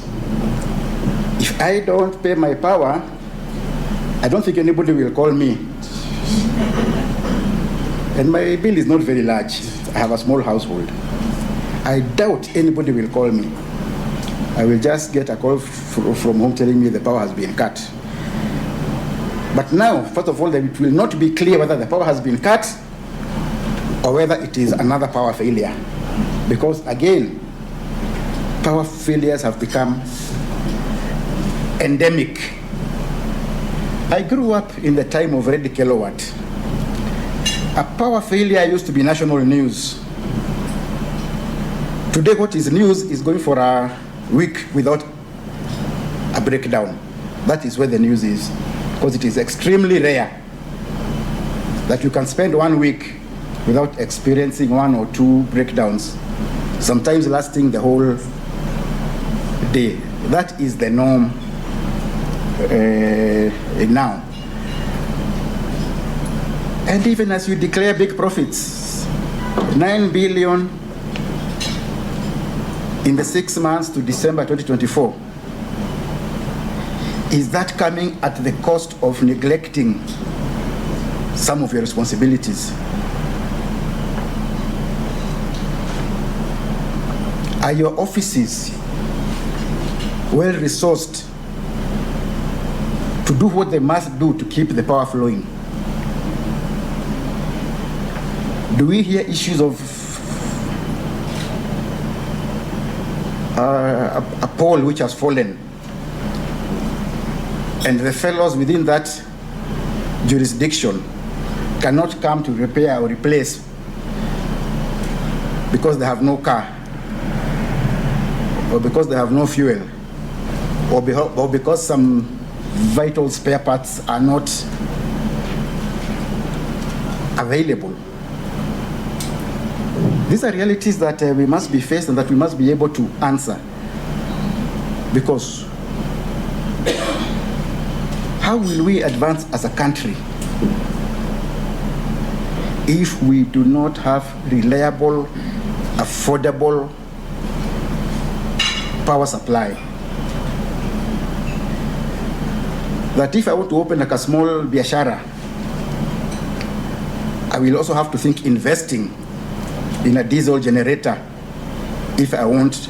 If I don't pay my power, I don't think anybody will call me. And my bill is not very large. I have a small household. I doubt anybody will call me. I will just get a call from home telling me the power has been cut. But now, first of all, it will not be clear whether the power has been cut or whether it is another power failure. Because again, power failures have become endemic. I grew up in the time of Red Kilowatt. A power failure used to be national news. Today, what is news is going for a week without a breakdown. That is where the news is. Because it is extremely rare that you can spend 1 week without experiencing 1 or 2 breakdowns, sometimes lasting the whole day. That is the norm now. And even as you declare big profits, 9 billion in the 6 months to December 2024, is that coming at the cost of neglecting some of your responsibilities? Are your offices well resourced to do what they must do to keep the power flowing? Do we hear issues of a pole which has fallen, and the fellows within that jurisdiction cannot come to repair or replace because they have no car, or because they have no fuel, or because some vital spare parts are not available? These are realities that we must be faced and that we must be able to answer. Because how will we advance as a country if we do not have reliable, affordable power supply? That if I want to open like a small biashara, I will also have to think investing in a diesel generator if I want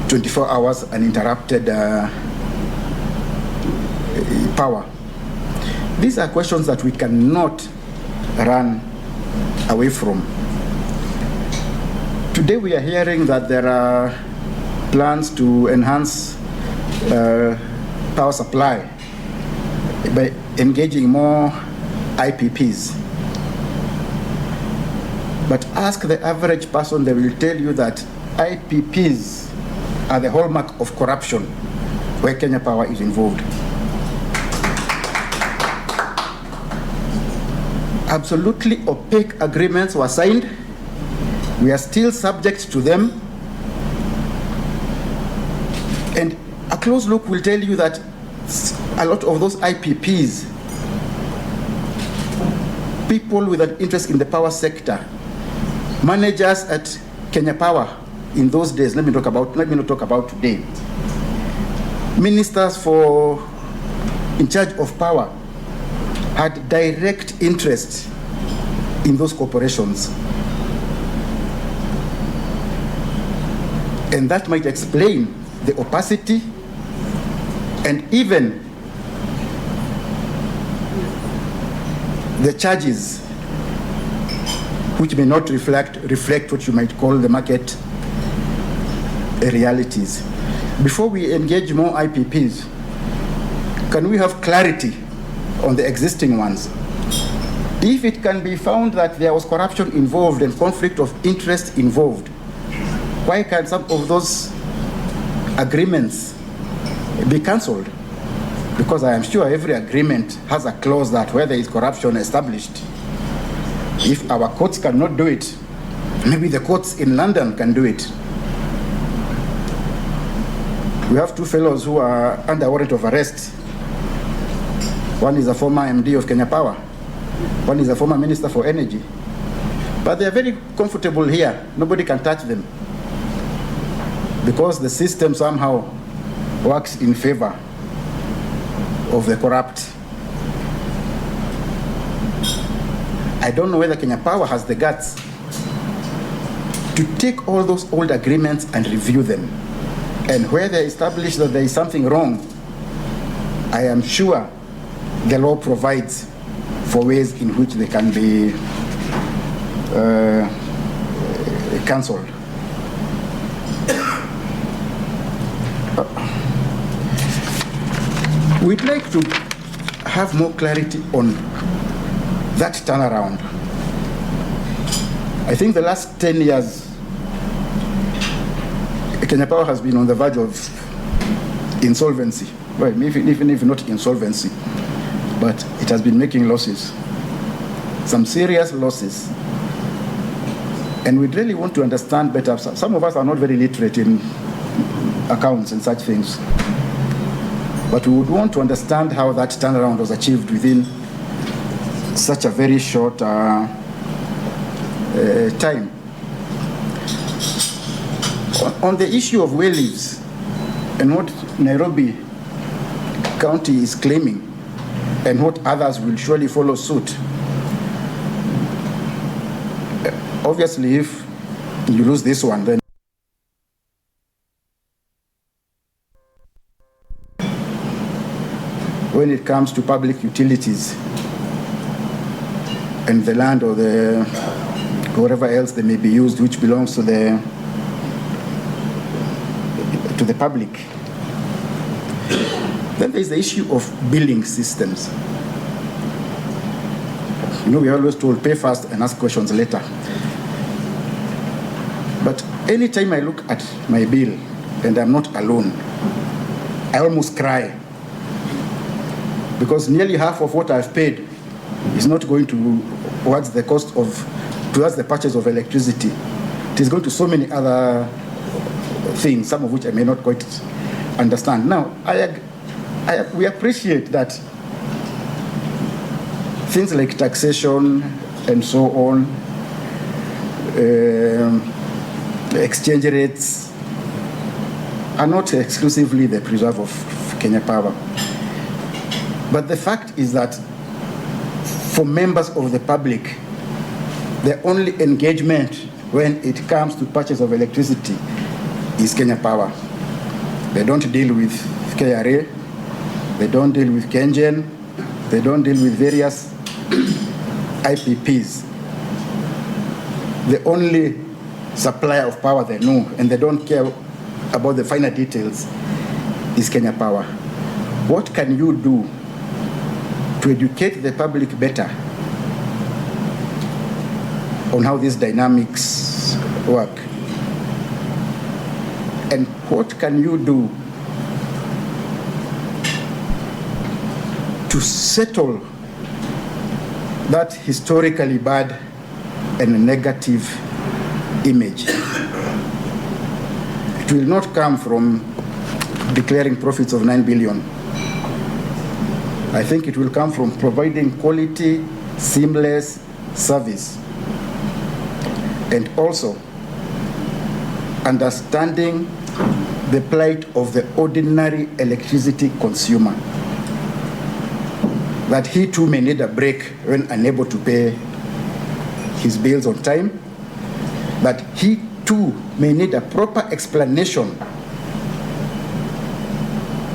24 hours uninterrupted power. These are questions that we cannot run away from. Today we are hearing that there are plans to enhance power supply by engaging more IPPs. But ask the average person, they will tell you that IPPs are the hallmark of corruption where Kenya Power is involved. Absolutely opaque agreements were signed. We are still subject to them. And a close look will tell you that a lot of those IPPs, people with an interest in the power sector, managers at Kenya Power in those days, let me not talk about today, ministers in charge of power had direct interest in those corporations. And that might explain the opacity and even the charges, which may not reflect what you might call the market realities. Before we engage more IPPs, can we have clarity on the existing ones? If it can be found that there was corruption involved and conflict of interest involved, why can some of those agreements be cancelled? Because I am sure every agreement has a clause that where there is corruption established, if our courts cannot do it, maybe the courts in London can do it. We have two fellows who are under warrant of arrest. One is a former MD of Kenya Power. One is a former Minister for Energy. But they are very comfortable here. Nobody can touch them, because the system somehow works in favor of the corrupt. I don't know whether Kenya Power has the guts to take all those old agreements and review them. And where they establish that there is something wrong, I am sure the law provides for ways in which they can be cancelled. We'd like to have more clarity on that turnaround. I think the last 10 years, Kenya Power has been on the verge of insolvency. Well, even if not insolvency, but it has been making losses, some serious losses. And we really want to understand better. Some of us are not very literate in accounts and such things, but we would want to understand how that turnaround was achieved within such a very short time. On the issue of well leaves and what Nairobi County is claiming and what others will surely follow suit, obviously if you lose this one, then when it comes to public utilities and the land or the whatever else they may be used, which belongs to the public. Then there is the issue of billing systems. You know, we are always told pay first and ask questions later. But anytime I look at my bill, and I'm not alone, I almost cry, because nearly half of what I've paid is not going towards the towards the purchase of electricity. It is going to so many other things, some of which I may not quite understand. Now, we appreciate that things like taxation and so on, exchange rates, are not exclusively the preserve of Kenya Power. But the fact is that for members of the public, the only engagement when it comes to purchase of electricity is Kenya Power. They don't deal with KRA, they don't deal with KenGen, they don't deal with various IPPs. The only supplier of power they know, and they don't care about the finer details, is Kenya Power. What can you do to educate the public better on how these dynamics work? And what can you do to settle that historically bad and negative image? It will not come from declaring profits of 9 billion. I think it will come from providing quality, seamless service, and also understanding the plight of the ordinary electricity consumer, that he too may need a break when unable to pay his bills on time, that he too may need a proper explanation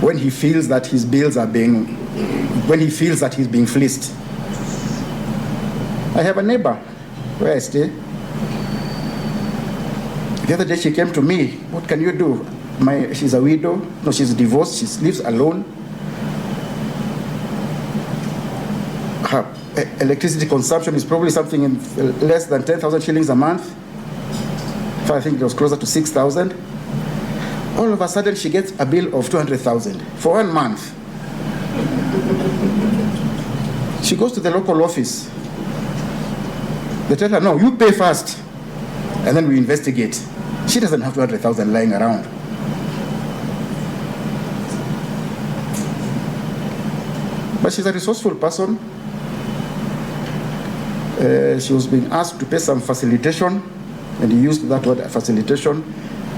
when he feels that his bills are being, when he feels that he's being fleeced. I have a neighbor where I stay. The other day she came to me, what can you do? She's a widow, no, she's divorced, she lives alone. Her electricity consumption is probably something in less than 10,000 shillings a month. I think it was closer to 6,000. All of a sudden she gets a bill of 200,000 for 1 month. She goes to the local office. They tell her, no, you pay first, and then we investigate. She doesn't have 200,000 lying around. But she's a resourceful person. She was being asked to pay some facilitation, and he used that word facilitation,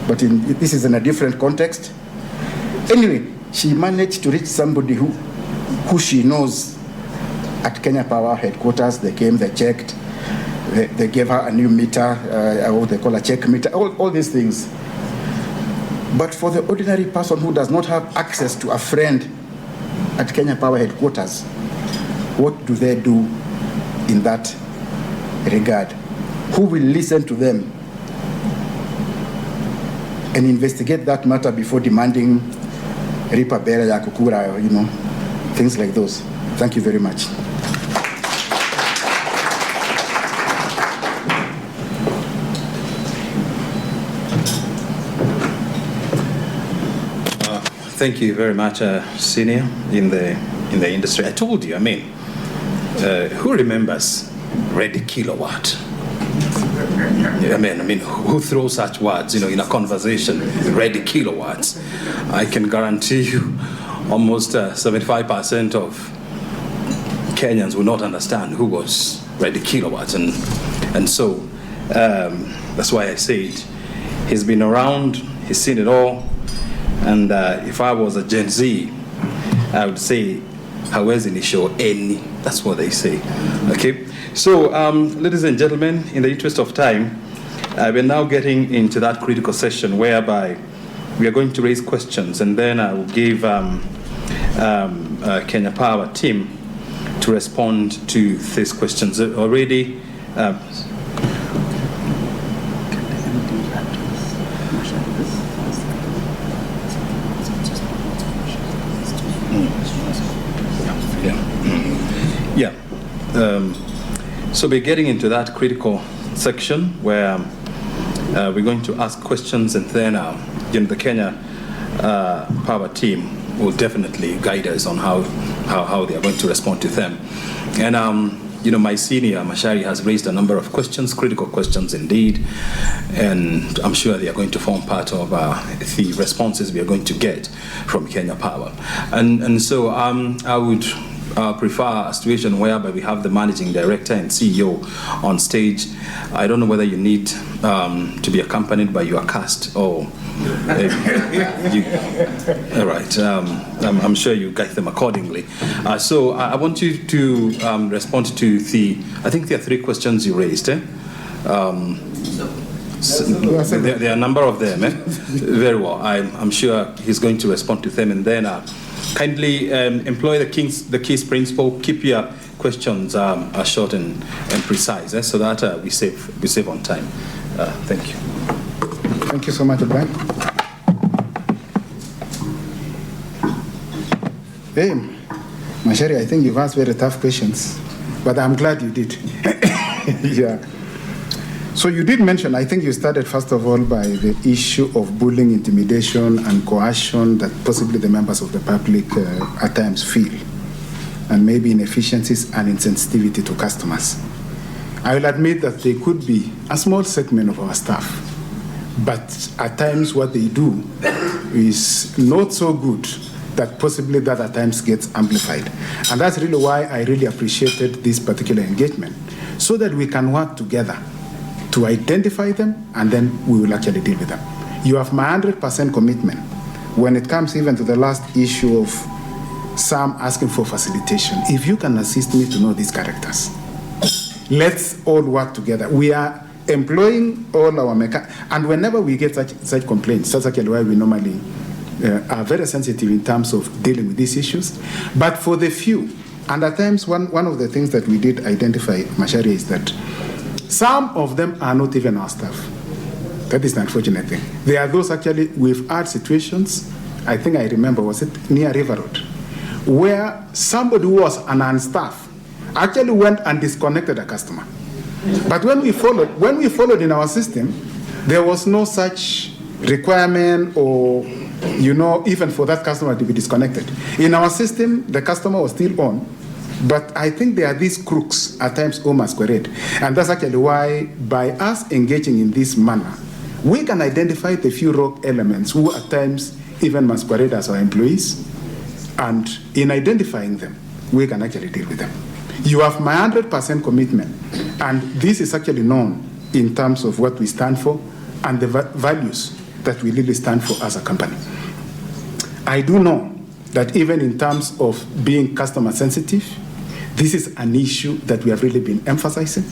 but this is in a different context. Anyway, she managed to reach somebody who she knows at Kenya Power headquarters. They came, they checked, they gave her a new meter, what they call a check meter, all these things. But for the ordinary person who does not have access to a friend at Kenya Power headquarters, what do they do in that regard? Who will listen to them and investigate that matter before demanding ripa bera ya kukura, things like those? Thank you very much. Thank you very much, senior in the industry. I told you, who remembers Red Kilowatt? Who throws such words, in a conversation, Red Kilowatts? I can guarantee you almost 75% of Kenyans will not understand who was Red Kilowatts. And so that's why I said he's been around, he's seen it all. And if I was a Gen Z, I would say, hawezi ni show any. That's what they say. Okay? So, ladies and gentlemen, in the interest of time, we're now getting into that critical session whereby we are going to raise questions, and then I will give Kenya Power team to respond to these questions. Already, so we're getting into that critical section where we're going to ask questions, and then the Kenya Power team will definitely guide us on how they are going to respond to them. And my senior Mashari has raised a number of questions, critical questions indeed, and I'm sure they are going to form part of the responses we are going to get from Kenya Power. And so I would prefer a situation whereby we have the managing director and CEO on stage. I don't know whether you need to be accompanied by your cast or all right. I'm sure you guide them accordingly. So I want you to respond to I think there are 3 questions you raised. So there are a number of them. Very well. I'm sure he's going to respond to them. And then kindly employ the KEYS principle. Keep your questions short and precise, so that we save on time. Thank you. Thank you so much, Brian. Hey, Mashari, I think you've asked very tough questions, but I'm glad you did. Yeah. So you did mention, I think you started first of all by the issue of bullying, intimidation, and coercion that possibly the members of the public at times feel, and maybe inefficiencies and insensitivity to customers. I will admit that they could be a small segment of our staff, but at times what they do is not so good that possibly that at times gets amplified. And that's really why I really appreciated this particular engagement, so that we can work together to identify them, and then we will actually deal with them. You have my 100% commitment when it comes even to the last issue of some asking for facilitation. If you can assist me to know these characters, let's all work together. We are employing all our and whenever we get such complaints, that's actually why we normally are very sensitive in terms of dealing with these issues. But for the few, and at times one of the things that we did identify, Mashari, is that some of them are not even our staff. That is the unfortunate thing. There are those actually, we've had situations, I think I remember, was it near River Road, where somebody who was an on-staff actually went and disconnected a customer. But when we followed in our system, there was no such requirement or, even for that customer to be disconnected. In our system, the customer was still on, but I think there are these crooks at times who masquerade. And that's actually why, by us engaging in this manner, we can identify the few rogue elements who at times even masquerade as our employees. And in identifying them, we can actually deal with them. You have my 100% commitment. And this is actually known in terms of what we stand for and the values that we really stand for as a company. I do know that even in terms of being customer sensitive, this is an issue that we have really been emphasizing.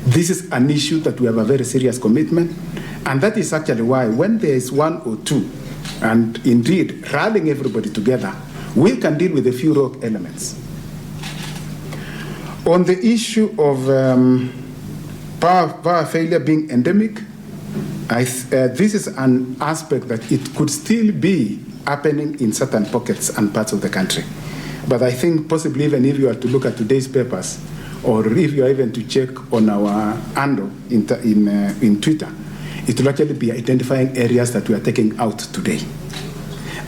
This is an issue that we have a very serious commitment. And that is actually why when there is one or two, and indeed rallying everybody together, we can deal with a few rogue elements. On the issue of power failure being endemic, this is an aspect that it could still be happening in certain pockets and parts of the country. But I think possibly even if you are to look at today's papers, or if you are even to check on our handle in Twitter, it will actually be identifying areas that we are taking out today.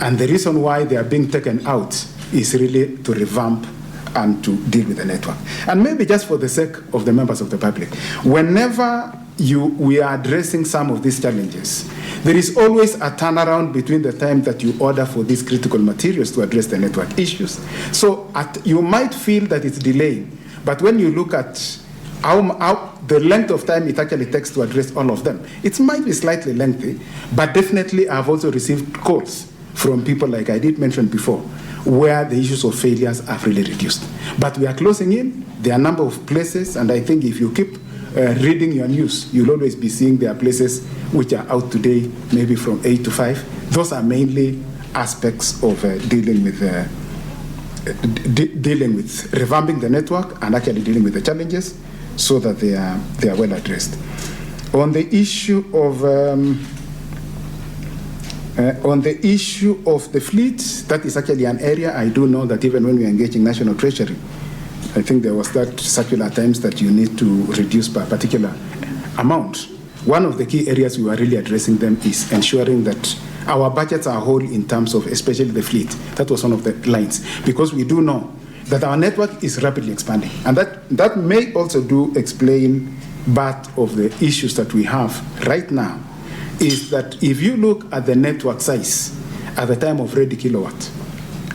And the reason why they are being taken out is really to revamp and to deal with the network. And maybe just for the sake of the members of the public, whenever we are addressing some of these challenges, there is always a turnaround between the time that you order for these critical materials to address the network issues. So you might feel that it's delaying, but when you look at how the length of time it actually takes to address all of them, it might be slightly lengthy, but definitely I've also received calls from people, like I did mention before, where the issues of failures have really reduced. But we are closing in. There are a number of places, and I think if you keep reading your news, you'll always be seeing there are places which are out today, maybe from 8 to 5. Those are mainly aspects of dealing with revamping the network and actually dealing with the challenges so that they are well addressed. On the issue of the fleet, that is actually an area I do know that even when we are engaging National Treasury, I think there was that circular times that you need to reduce by a particular amount. One of the key areas we are really addressing them is ensuring that our budgets are whole in terms of especially the fleet. That was one of the lines, because we do know that our network is rapidly expanding. And that may also explain part of the issues that we have right now, is that if you look at the network size at the time of ready kilowatt,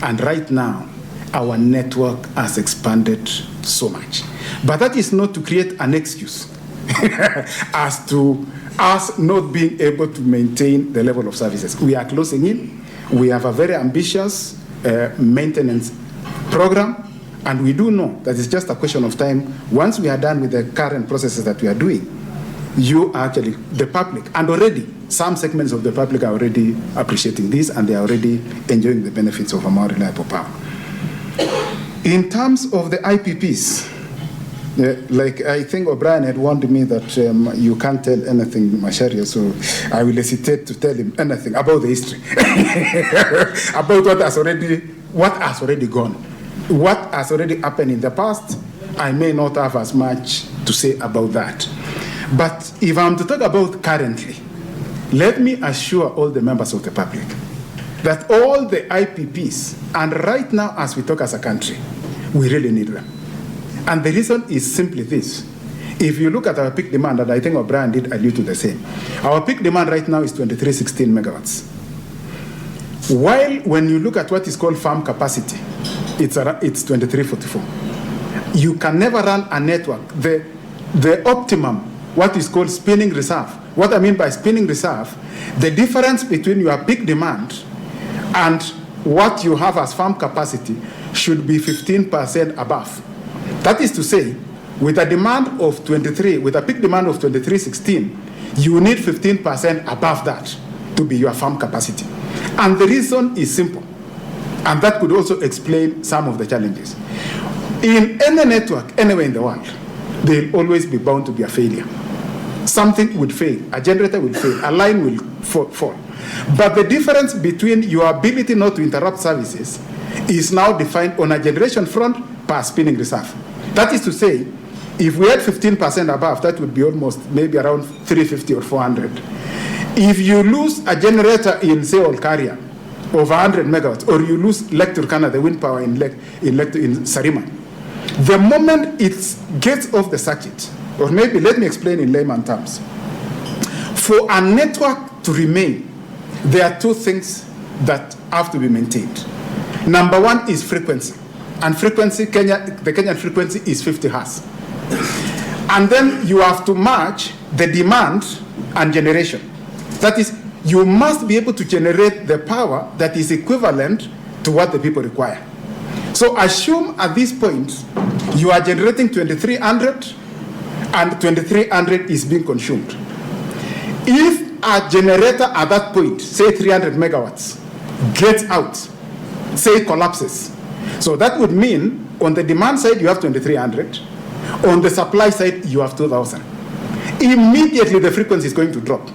and right now, our network has expanded so much. But that is not to create an excuse as to us not being able to maintain the level of services. We are closing in. We have a very ambitious maintenance program, and we do know that it's just a question of time. Once we are done with the current processes that we are doing, you are actually the public, and already some segments of the public are already appreciating this, and they are already enjoying the benefits of a more reliable power. In terms of the IPPs, like I think O'Brien had warned me that you can't tell anything, Macharia, so I will hesitate to tell him anything about the history, about what has already gone, what has already happened in the past. I may not have as much to say about that. But if I'm to talk about currently, let me assure all the members of the public that all the IPPs, and right now as we talk as a country, we really need them. And the reason is simply this. If you look at our peak demand, and I think O'Brien did allude to the same, our peak demand right now is 2316 megawatts. While when you look at what is called farm capacity, it's 2344. You can never run a network. The optimum, what is called spinning reserve. What I mean by spinning reserve, the difference between your peak demand and what you have as farm capacity should be 15% above. That is to say, with a demand of 23, with a peak demand of 2316, you need 15% above that to be your farm capacity. And the reason is simple. And that could also explain some of the challenges. In any network, anywhere in the world, there will always be bound to be a failure. Something would fail. A generator will fail. A line will fall. But the difference between your ability not to interrupt services is now defined on a generation front per spinning reserve. That is to say, if we had 15% above, that would be almost maybe around 350 or 400. If you lose a generator in, say, Olkaria of 100 megawatts, or you lose Lake Turkana, the wind power in Sarima, the moment it gets off the circuit, or maybe let me explain in layman terms. For a network to remain, there are two things that have to be maintained. Number one is frequency. And frequency, the Kenyan frequency is 50 hertz. And then you have to match the demand and generation. That is, you must be able to generate the power that is equivalent to what the people require. So assume at this point, you are generating 2300, and 2300 is being consumed. If a generator at that point, say 300 megawatts, gets out, say collapses, so that would mean on the demand side you have 2300, on the supply side you have 2000. Immediately the frequency is going to drop.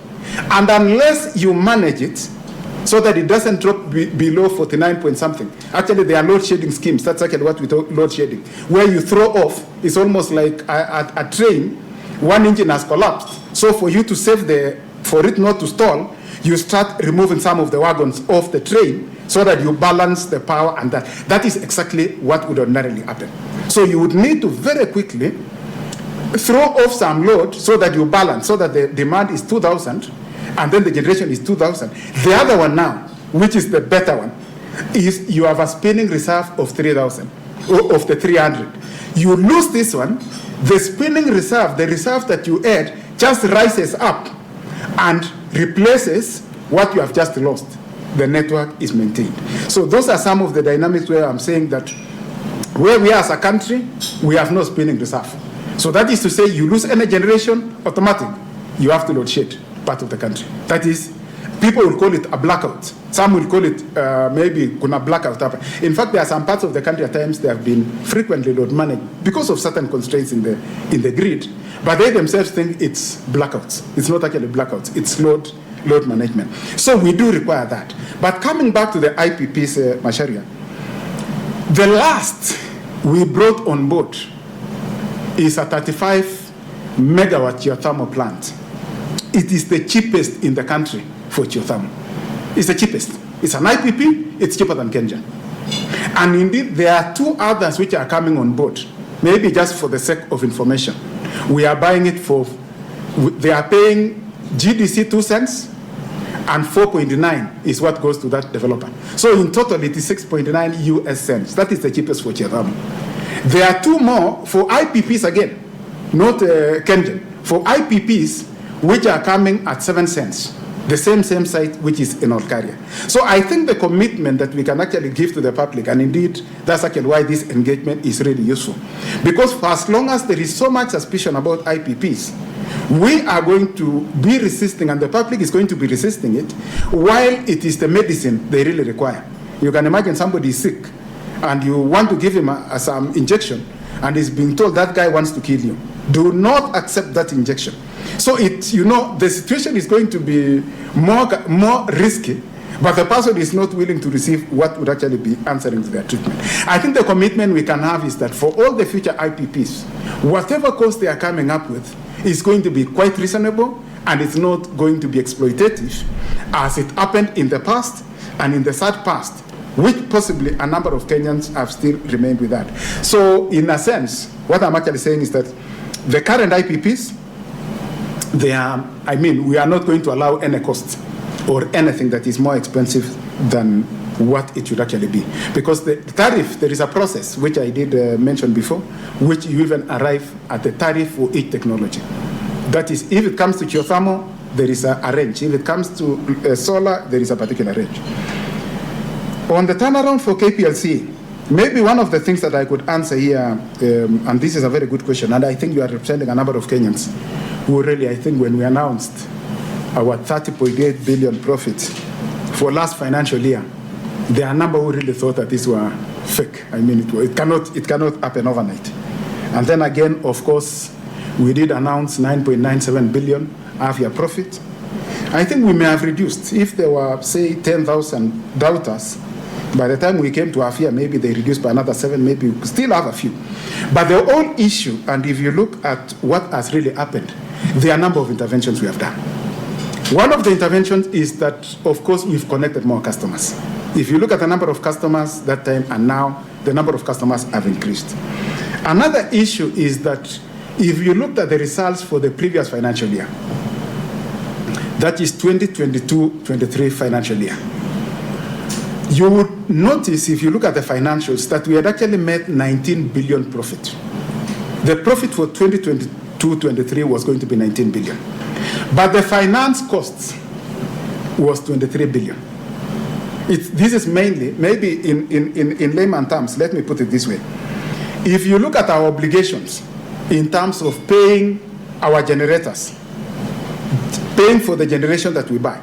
And unless you manage it so that it doesn't drop below 49 point something, actually there are load shedding schemes, that's actually what we call load shedding, where you throw off, it's almost like a train, one engine has collapsed, so for you to save for it not to stall, you start removing some of the wagons off the train so that you balance the power, and that is exactly what would ordinarily happen. So you would need to very quickly throw off some load so that you balance, so that the demand is 2000 and then the generation is 2000. The other one now, which is the better one, is you have a spinning reserve of 3000, or of the 300. You lose this one, the spinning reserve, the reserve that you add, just rises up and replaces what you have just lost. The network is maintained. So those are some of the dynamics where I'm saying that where we are as a country, we have no spinning reserve. So that is to say, you lose any generation, automatic, you have to load shed part of the country. That is, people will call it a blackout. Some will call it maybe kuna blackout. In fact, there are some parts of the country at times they have been frequently load managed because of certain constraints in the grid, but they themselves think it's blackouts. It's not actually blackouts, it's load management. So we do require that. But coming back to the IPPs, Macharia, the last we brought on board is a 35 megawatt geothermal plant. It is the cheapest in the country for geothermal. It's the cheapest. It's an IPP, it's cheaper than KenGen. And indeed, there are two others which are coming on board, maybe just for the sake of information. We are buying it they are paying GDC 2 cents, and 4.9 is what goes to that developer. So in total, it is 6.9 US cents. That is the cheapest for geothermal. There are two more for IPPs again, not KenGen, for IPPs which are coming at 7 cents, the same site which is in Olkaria. So I think the commitment that we can actually give to the public, and indeed that's actually why this engagement is really useful, because for as long as there is so much suspicion about IPPs, We are going to be resisting, and the public is going to be resisting it, while it is the medicine they really require. You can imagine somebody is sick, and you want to give him some injection, and he's being told that guy wants to kill you. Do not accept that injection. So the situation is going to be more risky, but the person is not willing to receive what would actually be answering to their treatment. I think the commitment we can have is that for all the future IPPs, whatever cost they are coming up with is going to be quite reasonable, and it's not going to be exploitative as it happened in the past and in the sad past, which possibly a number of Kenyans have still remained with that. So in a sense, what I'm actually saying is that the current IPPs, we are not going to allow any cost or anything that is more expensive than what it should actually be. Because the tariff, there is a process, which I did mention before, which you even arrive at the tariff for each technology. That is, if it comes to geothermal, there is a range. If it comes to solar, there is a particular range. On the turnaround for KPLC, maybe one of the things that I could answer here, and this is a very good question, and I think you are representing a number of Kenyans who really, I think when we announced our 30.8 billion profits for last financial year, there are a number who really thought that these were fake. I mean, it cannot happen overnight. And then again, of course, we did announce 9.97 billion half-year profit. I think we may have reduced. If there were, say, 10,000 doubters, by the time we came to half-year, maybe they reduced by another 7, maybe we still have a few. But the whole issue, and if you look at what has really happened, there are a number of interventions we have done. One of the interventions is that, of course, we've connected more customers. If you look at the number of customers that time and now, the number of customers have increased. Another issue is that if you looked at the results for the previous financial year, that is 2022-23 financial year, you would notice, if you look at the financials, that we had actually made 19 billion profit. The profit for 2022-23 was going to be 19 billion. But the finance costs was 23 billion. This is mainly, maybe in layman terms, let me put it this way. If you look at our obligations in terms of paying our generators, paying for the generation that we buy,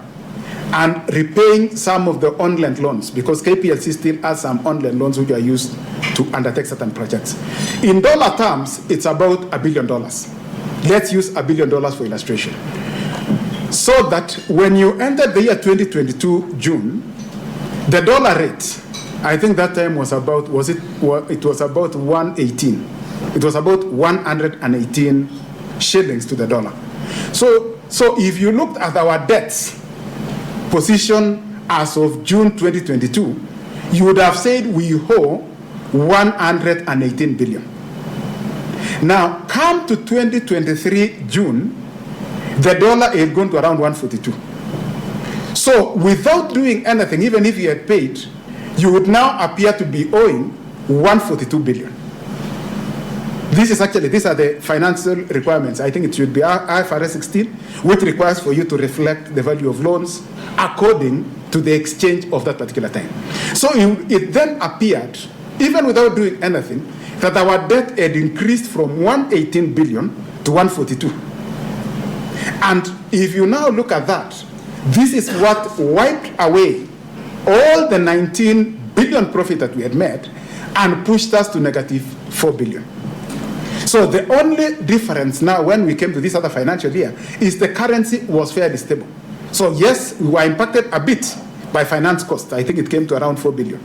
and repaying some of the on-land loans, because KPLC still has some on-land loans which are used to undertake certain projects. In dollar terms, it's about $1 billion. Let's use $1 billion for illustration. So that when you entered the year 2022 June, the dollar rate, I think that time was about, it was about 118. It was about 118 shillings to the dollar. So if you looked at our debts position as of June 2022, you would have said we owe 118 billion. Now, come to 2023 June, the dollar is going to around 142. So without doing anything, even if you had paid, you would now appear to be owing 142 billion. These are the financial requirements. I think it should be IFRS 16, which requires for you to reflect the value of loans according to the exchange of that particular time. So it then appeared, even without doing anything, that our debt had increased from 118 billion to 142. And if you now look at that, this is what wiped away all the 19 billion profit that we had made and pushed us to negative 4 billion. So the only difference now when we came to this other financial year is the currency was fairly stable. So yes, we were impacted a bit by finance costs. I think it came to around 4 billion.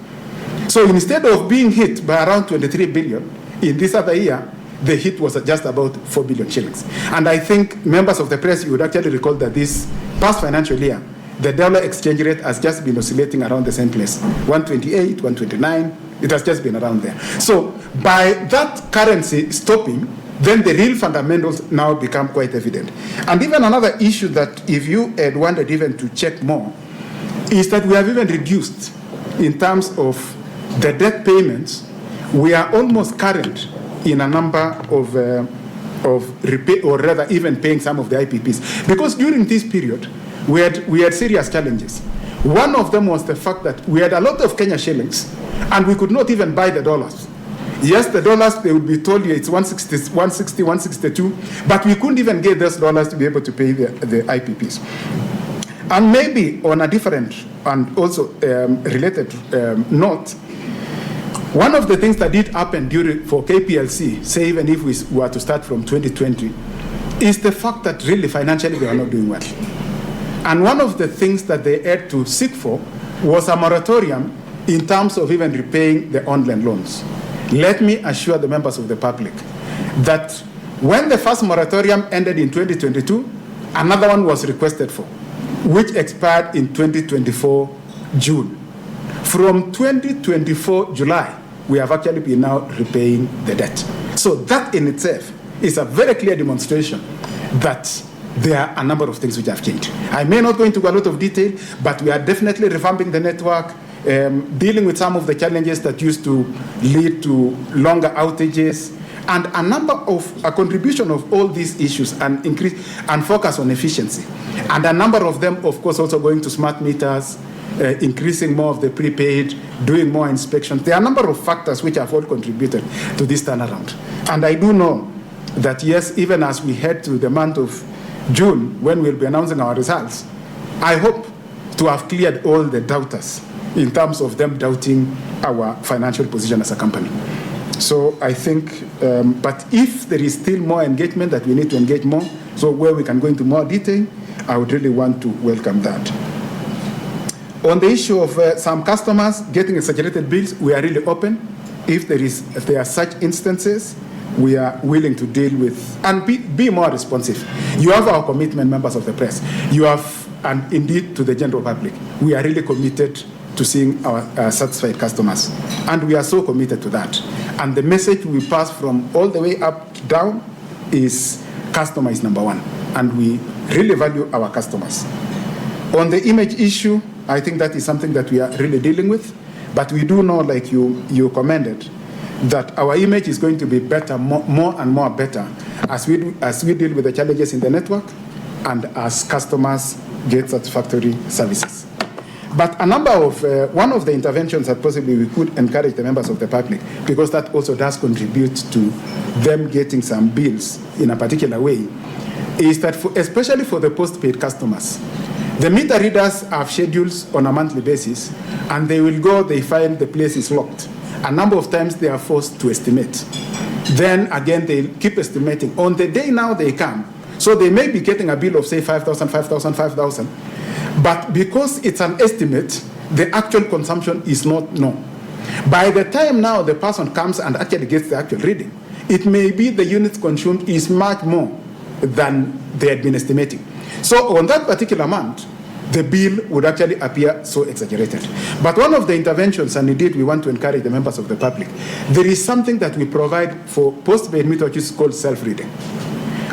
So instead of being hit by around 23 billion in this other year, the hit was just about 4 billion shillings. And I think members of the press, you would actually recall that this past financial year, the dollar exchange rate has just been oscillating around the same place, 128, 129. It has just been around there. So by that currency stopping, then the real fundamentals now become quite evident. And even another issue that if you had wanted even to check more, is that we have even reduced in terms of the debt payments. We are almost current in a number of repay, or rather even paying some of the IPPs. Because during this period, we had serious challenges. One of them was the fact that we had a lot of Kenya shillings and we could not even buy the dollars. Yes, the dollars, they would be told you it's 160, 160, 162, but we couldn't even get those dollars to be able to pay the IPPs. And maybe on a different and also related note, one of the things that did happen for KPLC, say even if we were to start from 2020, is the fact that really financially they are not doing well. And one of the things that they had to seek for was a moratorium in terms of even repaying the online loans. Let me assure the members of the public that when the first moratorium ended in 2022, another one was requested for, which expired in 2024 June. From 2024 July, we have actually been now repaying the debt. So that in itself is a very clear demonstration that there are a number of things which have changed. I may not go into a lot of detail, but we are definitely revamping the network, dealing with some of the challenges that used to lead to longer outages, and a number of a contribution of all these issues and increase and focus on efficiency. And a number of them, of course, also going to smart meters, increasing more of the prepaid, doing more inspections. There are a number of factors which have all contributed to this turnaround. And I do know that, yes, even as we head to the month of June, when we'll be announcing our results, I hope to have cleared all the doubters in terms of them doubting our financial position as a company. So I think, but if there is still more engagement that we need to engage more, so where we can go into more detail, I would really want to welcome that. On the issue of some customers getting exaggerated bills, we are really open. If there are such instances, we are willing to deal with and be more responsive. You have our commitment, members of the press. You have, and indeed to the general public. We are really committed to seeing our satisfied customers. And we are so committed to that. And the message we pass from all the way up down is customer is number one. And we really value our customers. On the image issue, I think that is something that we are really dealing with. But we do know, like you commented, that our image is going to be better, more and more better as we deal with the challenges in the network and as customers get satisfactory services. But a number of, one of the interventions that possibly we could encourage the members of the public, because that also does contribute to them getting some bills in a particular way, is that especially for the postpaid customers, the meter readers have schedules on a monthly basis, and they will go, they find the place is locked. A number of times they are forced to estimate. Then again, they keep estimating. On the day now they come, so they may be getting a bill of say 5,000, 5,000, 5,000, but because it's an estimate, the actual consumption is not known. By the time now the person comes and actually gets the actual reading, it may be the units consumed is much more than they had been estimating. So on that particular month, the bill would actually appear so exaggerated. But one of the interventions, and indeed we want to encourage the members of the public, there is something that we provide for postpaid meter, which is called self-reading.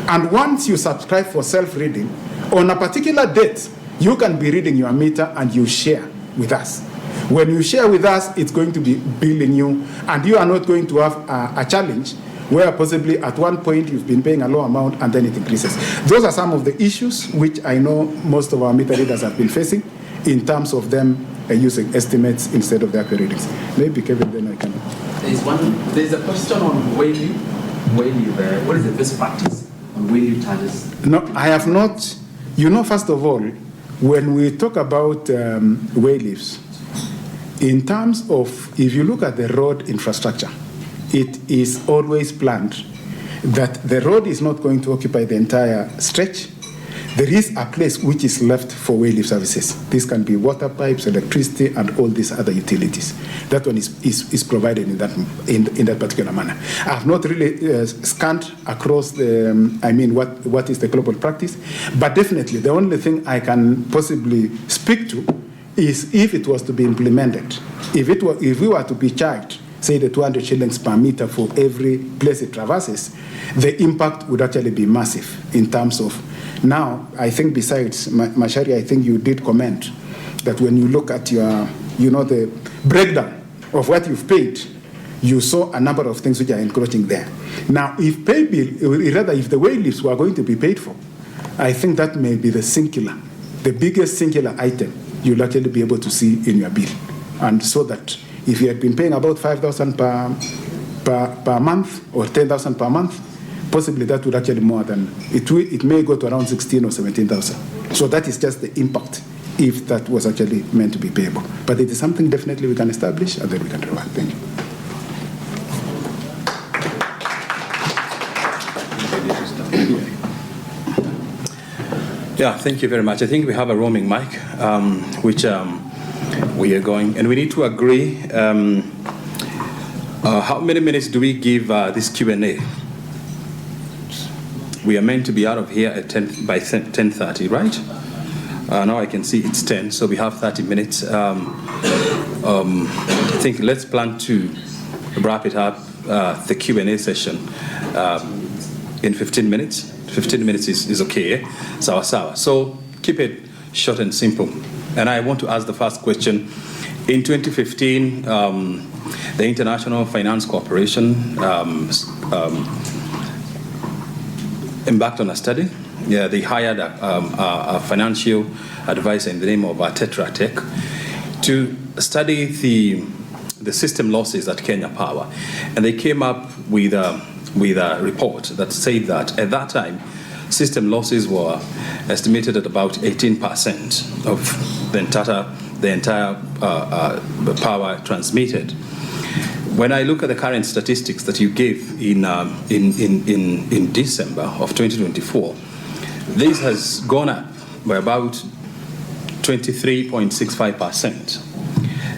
And once you subscribe for self-reading, on a particular date, you can be reading your meter and you share with us. When you share with us, it's going to be billing you, and you are not going to have a challenge where possibly at one point you've been paying a low amount and then it increases. Those are some of the issues which I know most of our meter readers have been facing in terms of them using estimates instead of the actual readings. Maybe Kevin, then I can. There's a question on whaley. What is the best practice on whaley charges? No, I have not. You know, first of all, when we talk about whaley's, in terms of, if you look at the road infrastructure, it is always planned that the road is not going to occupy the entire stretch. There is a place which is left for whaley services. This can be water pipes, electricity, and all these other utilities. That one is provided in that particular manner. I have not really scanned across the, what is the global practice, but definitely the only thing I can possibly speak to is if it was to be implemented. If we were to be charged, say the 200 shillings per meter for every place it traverses, the impact would actually be massive in terms of, now, I think besides, Mashari, I think you did comment that when you look at your, the breakdown of what you've paid, you saw a number of things which are encroaching there. Now, if the whaley's were going to be paid for, I think that may be the biggest singular item you'll actually be able to see in your bill. And so that if you had been paying about 5,000 per per month or 10,000 per month, possibly that would actually more than, it may go to around 16 or 17,000. So that is just the impact if that was actually meant to be payable. But it is something definitely we can establish and then we can reward. Thank you. Yeah, thank you very much. I think we have a roaming mic, which we are going, and we need to agree. How many minutes do we give this Q&A? We are meant to be out of here at 10:30, right? Now I can see it's 10, so we have 30 minutes. I think let's plan to wrap it up, the Q&A session, in 15 minutes. 15 minutes is okay, sawa. So keep it short and simple. And I want to ask the first question. In 2015, the International Finance Corporation embarked on a study. Yeah, they hired a financial advisor in the name of Tetra Tech to study the system losses at Kenya Power. And they came up with a report that said that at that time, system losses were estimated at about 18% of the entire power transmitted. When I look at the current statistics that you gave in December of 2024, this has gone up by about 23.65%.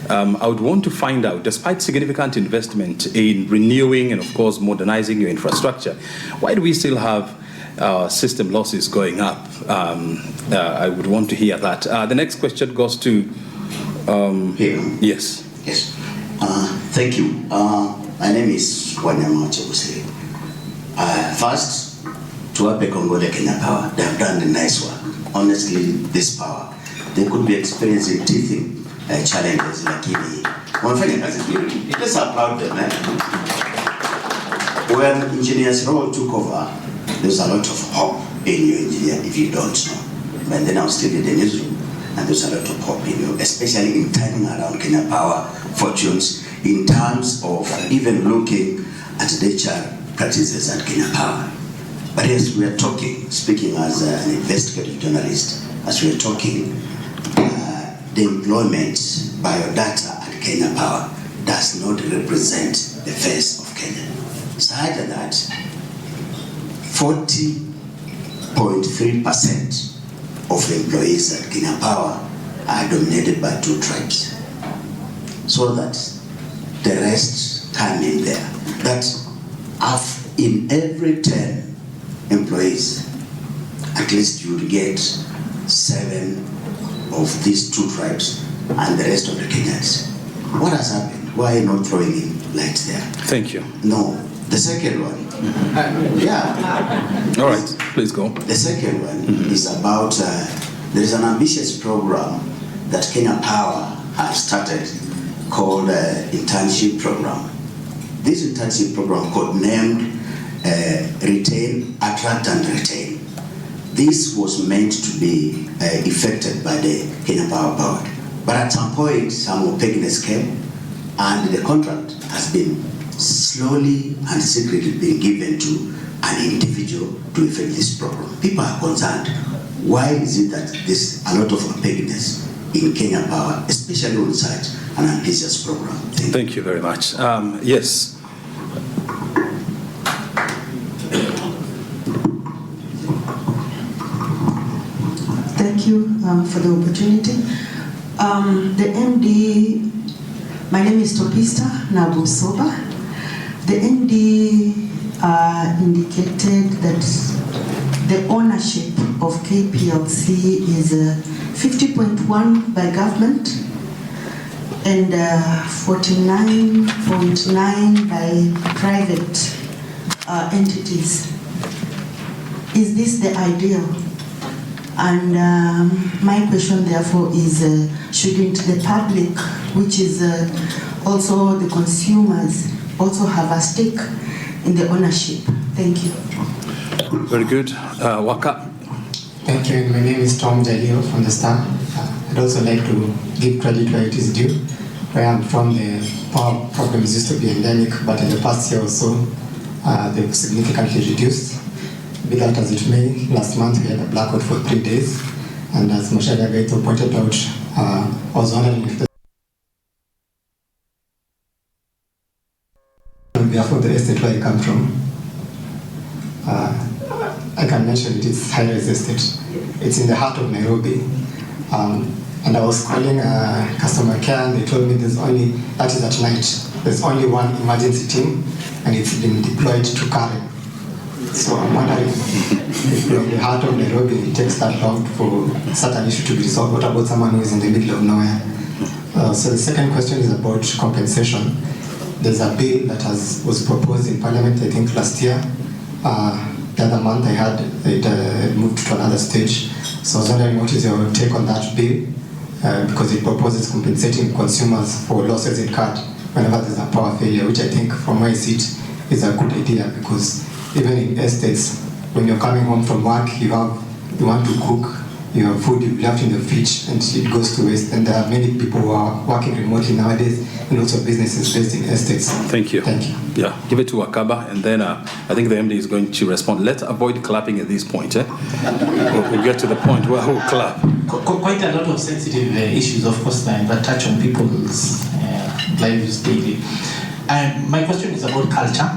I would want to find out, despite significant investment in renewing and, of course, modernizing your infrastructure, why do we still have system losses going up? I would want to hear that. The next question goes to... Here. Yes. Yes. Thank you. My name is Wanyama Chebuse. First, to Ape Congole Kenya Power, they have done a nice work. Honestly, this power, they could be experiencing teething challenges lakini wanafanya kazi nzuri. Let's applaud them. When engineers Roll took over, there's a lot of hope in you, engineer, if you don't know. But then I was still in the newsroom, and there's a lot of hope in you, especially in turning around Kenya Power fortunes, in terms of even looking at the HR practices at Kenya Power. But as we are talking, speaking as an investigative journalist, as we are talking, the employment biodata at Kenya Power does not represent the face of Kenya. Aside from that, 40.3% of employees at Kenya Power are dominated by 2 tribes. So that the rest come in there. That in every 10 employees, at least you would get 7 of these 2 tribes and the rest of the Kenyans. What has happened? Why not throwing in light there? Thank you. No. The second one. All right, please go. The second one is about, there is an ambitious program that Kenya Power has started called internship program. This internship program codenamed Retain, Attract and Retain. This was meant to be effected by the Kenya Power Board. But at some point, some opaqueness came, and the contract has been slowly and secretly being given to an individual to effect this program. People are concerned. Why is it that there's a lot of opaqueness in Kenya Power, especially on such an ambitious program? Thank you very much. Yes. Thank you for the opportunity. The MD, my name is Topista Nabusoba. The MD indicated that the ownership of KPLC is 50.1 by government and 49.9 by private entities. Is this the ideal? And my question therefore is, shouldn't the public, which is also the consumers, also have a stake in the ownership? Thank you. Very good. Waka. Thank you. My name is Tom Jalio from the Star. I'd also like to give credit where it is due. where I'm from, the power problems used to be endemic, but in the past year or so, they've significantly reduced. Be that as it may, last month we had a blackout for 3 days, and as Mashada Gaito pointed out, I was wondering if on behalf of the estate where I come from, I can mention it is high-rise estate. It's in the heart of Nairobi. And I was calling customer care, and they told me there's only, that is at night, there's only one emergency team, and it's been deployed to Karen. So I'm wondering if you're in the heart of Nairobi, it takes that long for such an issue to be resolved. What about someone who is in the middle of nowhere? So the second question is about compensation. There's a bill that was proposed in Parliament, I think last year. The other month I had it moved to another stage. So I was wondering what is your take on that bill? Because it proposes compensating consumers for losses incurred whenever there's a power failure, which I think from where I sit is a good idea, because even in estates, when you're coming home from work, you want to cook, you have food you've left in the fridge and it goes to waste. And there are many people who are working remotely nowadays, and also businesses based in estates. Thank you. Thank you. Yeah, give it to Akaba, and then I think the MD is going to respond. Let's avoid clapping at this point. We'll get to the point where we'll clap. Quite a lot of sensitive issues, of course, that touch on people's lives daily. My question is about culture,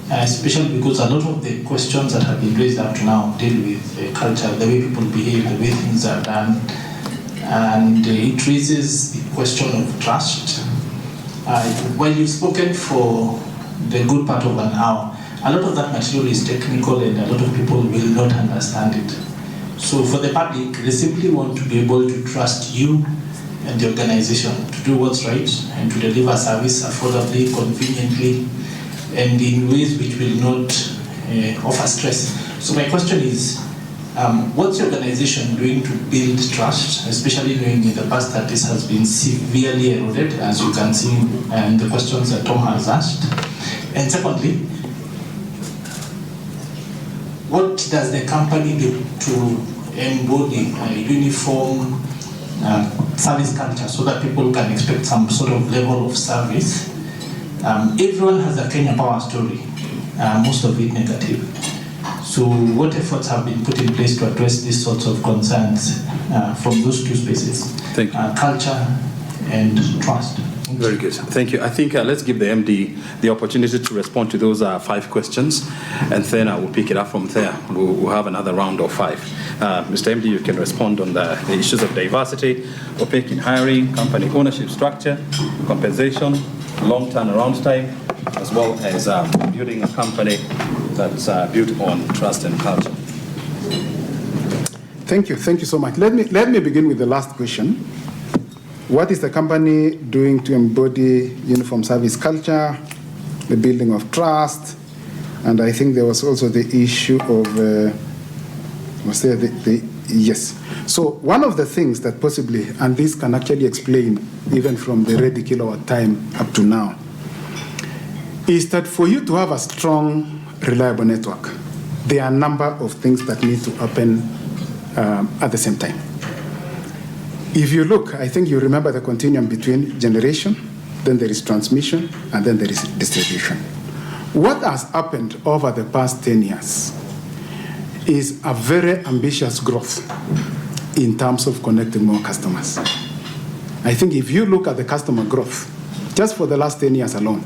especially because a lot of the questions that have been raised up to now deal with culture, the way people behave, the way things are done, and it raises the question of trust. When you've spoken for the good part of an hour, a lot of that material is technical and a lot of people will not understand it. So for the public, they simply want to be able to trust you and the organization to do what's right and to deliver service affordably, conveniently, and in ways which will not offer stress. So my question is, what's the organization doing to build trust, especially knowing in the past that this has been severely eroded, as you can see in the questions that Tom has asked? And secondly, what does the company do to embody a uniform service culture so that people can expect some sort of level of service? Everyone has a Kenya Power story, most of it negative. So what efforts have been put in place to address these sorts of concerns from those two spaces? Thank you. Culture and trust. Very good. Thank you. I think let's give the MD the opportunity to respond to those 5 questions, and then I will pick it up from there. We'll have another round of 5. Mr. MD, you can respond on the issues of diversity, opaque in hiring, company ownership structure, compensation, long turnaround time, as well as building a company that's built on trust and culture. Thank you so much. Let me begin with the last question. What is the company doing to embody uniform service culture, the building of trust, and I think there was also the issue of, yes. So one of the things that possibly, and this can actually explain even from the ready kilowatt time up to now, is that for you to have a strong, reliable network, there are a number of things that need to happen at the same time. If you look, I think you remember the continuum between generation, then there is transmission, and then there is distribution. What has happened over the past 10 years is a very ambitious growth in terms of connecting more customers. I think if you look at the customer growth, just for the last 10 years alone,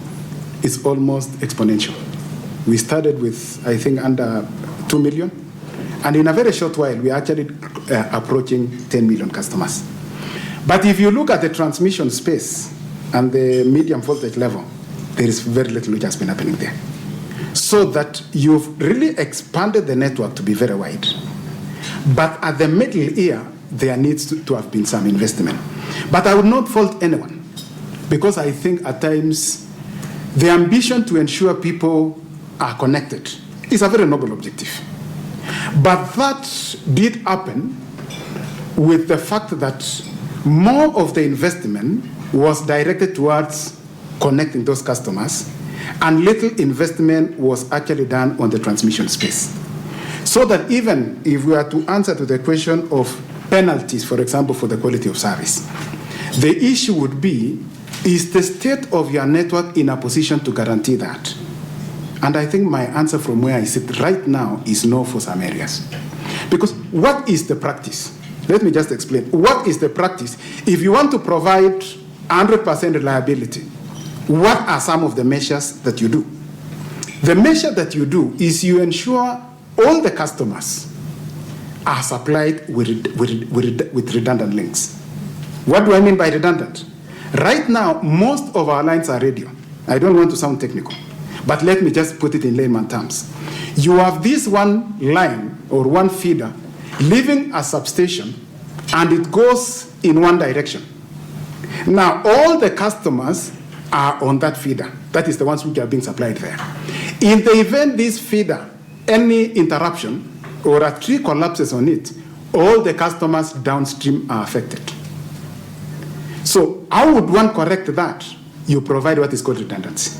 it's almost exponential. We started with, I think, under 2 million, and in a very short while, we're actually approaching 10 million customers. But if you look at the transmission space and the medium voltage level, there is very little which has been happening there. So that you've really expanded the network to be very wide. But at the middle here, there needs to have been some investment. But I would not fault anyone, because I think at times the ambition to ensure people are connected is a very noble objective. But that did happen with the fact that more of the investment was directed towards connecting those customers, and little investment was actually done on the transmission space. So that even if we are to answer to the question of penalties, for example, for the quality of service, the issue would be Is the state of your network in a position to guarantee that? And I think my answer from where I sit right now is no for some areas. Because what is the practice? Let me just explain. What is the practice? If you want to provide 100% reliability, what are some of the measures that you do? The measure that you do is you ensure all the customers are supplied with redundant links. What do I mean by redundant? Right now, most of our lines are radio. I don't want to sound technical, but let me just put it in layman terms. You have this one line or one feeder leaving a substation, and it goes in one direction. Now, all the customers are on that feeder. That is the ones which are being supplied there. In the event this feeder, any interruption or a tree collapses on it, all the customers downstream are affected. So how would one correct that? You provide what is called redundancy.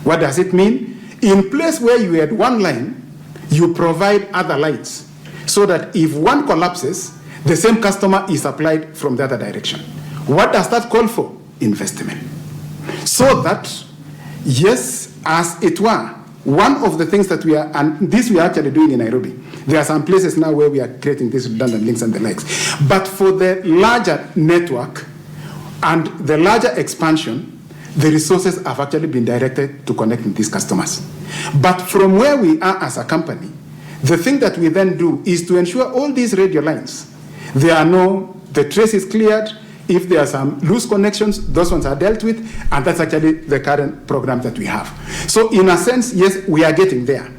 What does it mean? In place where you had one line, you provide other lines so that if one collapses, the same customer is supplied from the other direction. What does that call for? Investment. So that, yes, as it were, one of the things that we are, and this we are actually doing in Nairobi, there are some places now where we are creating these redundant links and the likes. But for the larger network and the larger expansion, the resources have actually been directed to connecting these customers. But from where we are as a company, the thing that we then do is to ensure all these radio lines, the trace is cleared. If there are some loose connections, those ones are dealt with, and that's actually the current program that we have. So in a sense, yes, we are getting there.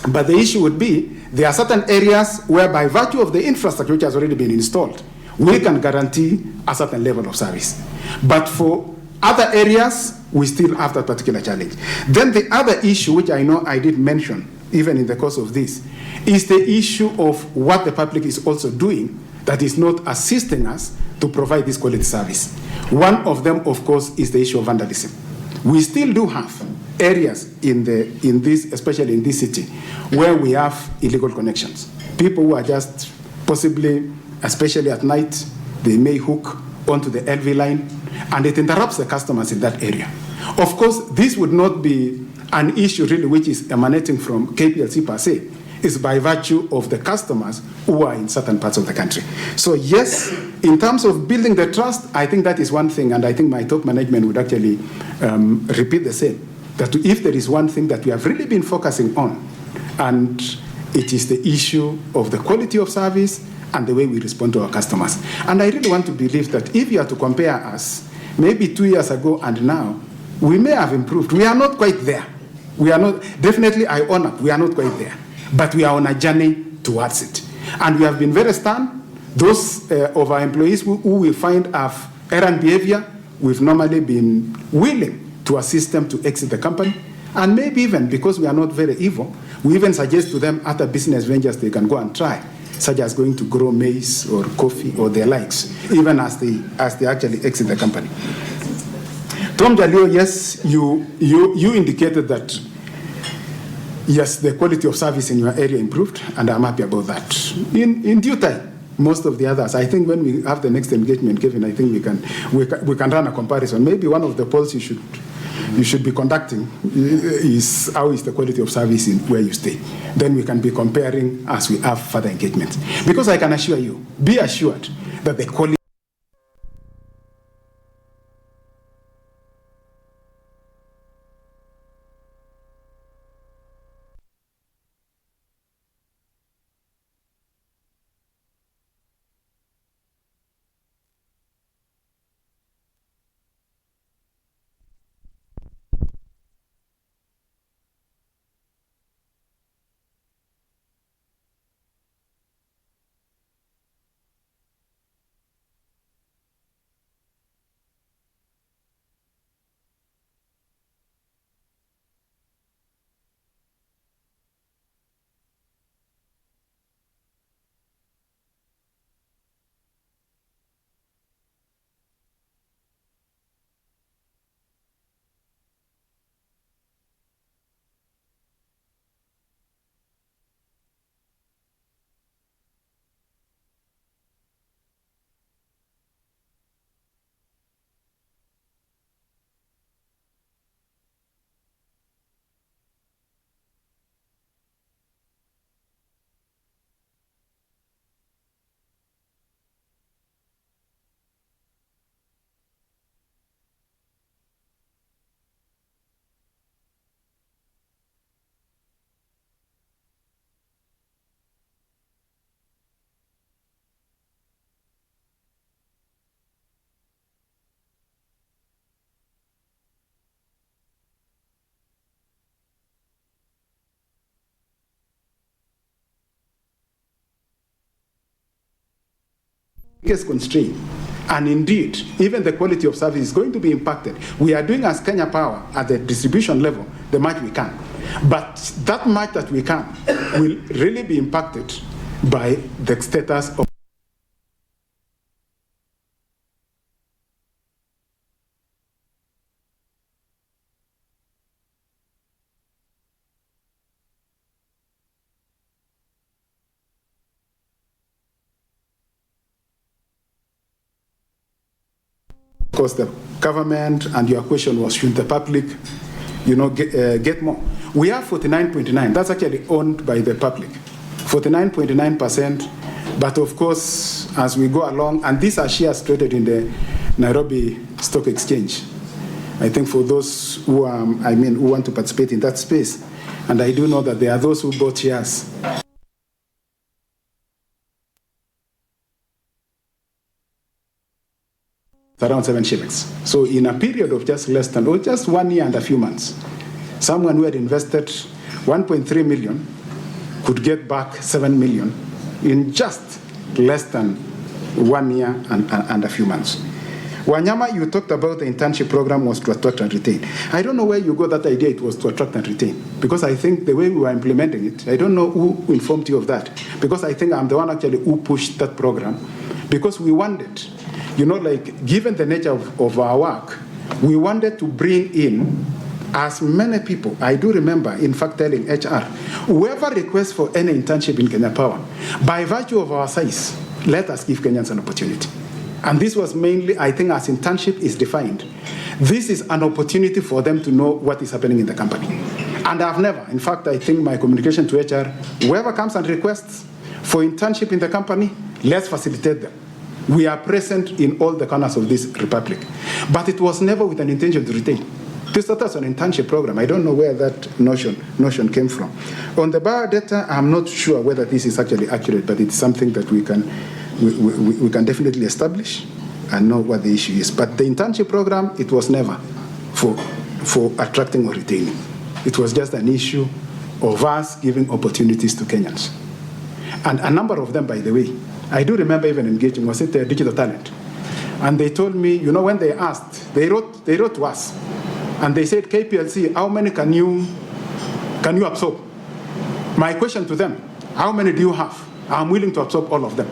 But the issue would be, there are certain areas where by virtue of the infrastructure which has already been installed, we can guarantee a certain level of service. But for other areas, we still have that particular challenge. Then the other issue, which I know I did mention, even in the course of this, is the issue of what the public is also doing that is not assisting us to provide this quality service. One of them, of course, is the issue of vandalism. We still do have areas in this, especially in this city, where we have illegal connections. People who are just possibly, especially at night, they may hook onto the LV line, and it interrupts the customers in that area. Of course, this would not be an issue really which is emanating from KPLC per se. It's by virtue of the customers who are in certain parts of the country. So yes, in terms of building the trust, I think that is one thing, and I think my top management would actually repeat the same, that if there is one thing that we have really been focusing on, and it is the issue of the quality of service and the way we respond to our customers. And I really want to believe that if you are to compare us, maybe 2 years ago and now, we may have improved. We are not quite there. We are not, definitely I own up, we are not quite there. But we are on a journey towards it. And we have been very stern. Those of our employees who we find have errant behavior, we've normally been willing to assist them to exit the company. And maybe even, because we are not very evil, we even suggest to them other business ventures they can go and try, such as going to grow maize or coffee or their likes, even as they actually exit the company. Tom Jalio, yes, you indicated that, yes, the quality of service in your area improved, and I'm happy about that. In due time, most of the others, I think when we have the next engagement, Kevin, I think we can run a comparison. Maybe one of the polls you should be conducting is how is the quality of service in where you stay. Then we can be comparing as we have further engagement. Because I can assure you, be assured that the quality biggest constraint. And indeed, even the quality of service is going to be impacted. We are doing as Kenya Power at the distribution level the much we can. But that much that we can will really be impacted by the status of course, the government, and your question was, should the public, get more? We have 49.9. That's actually owned by the public, 49.9%. But of course, as we go along, and these are shares traded in the Nairobi Stock Exchange. I think for those who who want to participate in that space, and I do know that there are those who bought shares. Around 7 shillings. So in a period of just less than, or just 1 year and a few months, someone who had invested 1.3 million could get back 7 million in just less than 1 year and a few months. Wanyama, you talked about the internship program was to attract and retain. I don't know where you got that idea it was to attract and retain, because I think the way we were implementing it, I don't know who informed you of that, because I think I'm the one actually who pushed that program, because we wanted, given the nature of our work, we wanted to bring in as many people. I do remember, in fact, telling HR, whoever requests for any internship in Kenya Power, by virtue of our size, let us give Kenyans an opportunity. And this was mainly, I think, as internship is defined, this is an opportunity for them to know what is happening in the company. And I've never, in fact, I think my communication to HR, whoever comes and requests for internship in the company, let's facilitate them. We are present in all the corners of this republic. But it was never with an intention to retain. This was an internship program. I don't know where that notion came from. On the biodata, I'm not sure whether this is actually accurate, but it's something that we can definitely establish and know what the issue is. But the internship program, it was never for attracting or retaining. It was just an issue of us giving opportunities to Kenyans. And a number of them, by the way, I do remember even engaging, was it digital talent? And they told me, when they asked, they wrote to us, and they said, KPLC, how many can you absorb? My question to them, how many do you have? I'm willing to absorb all of them.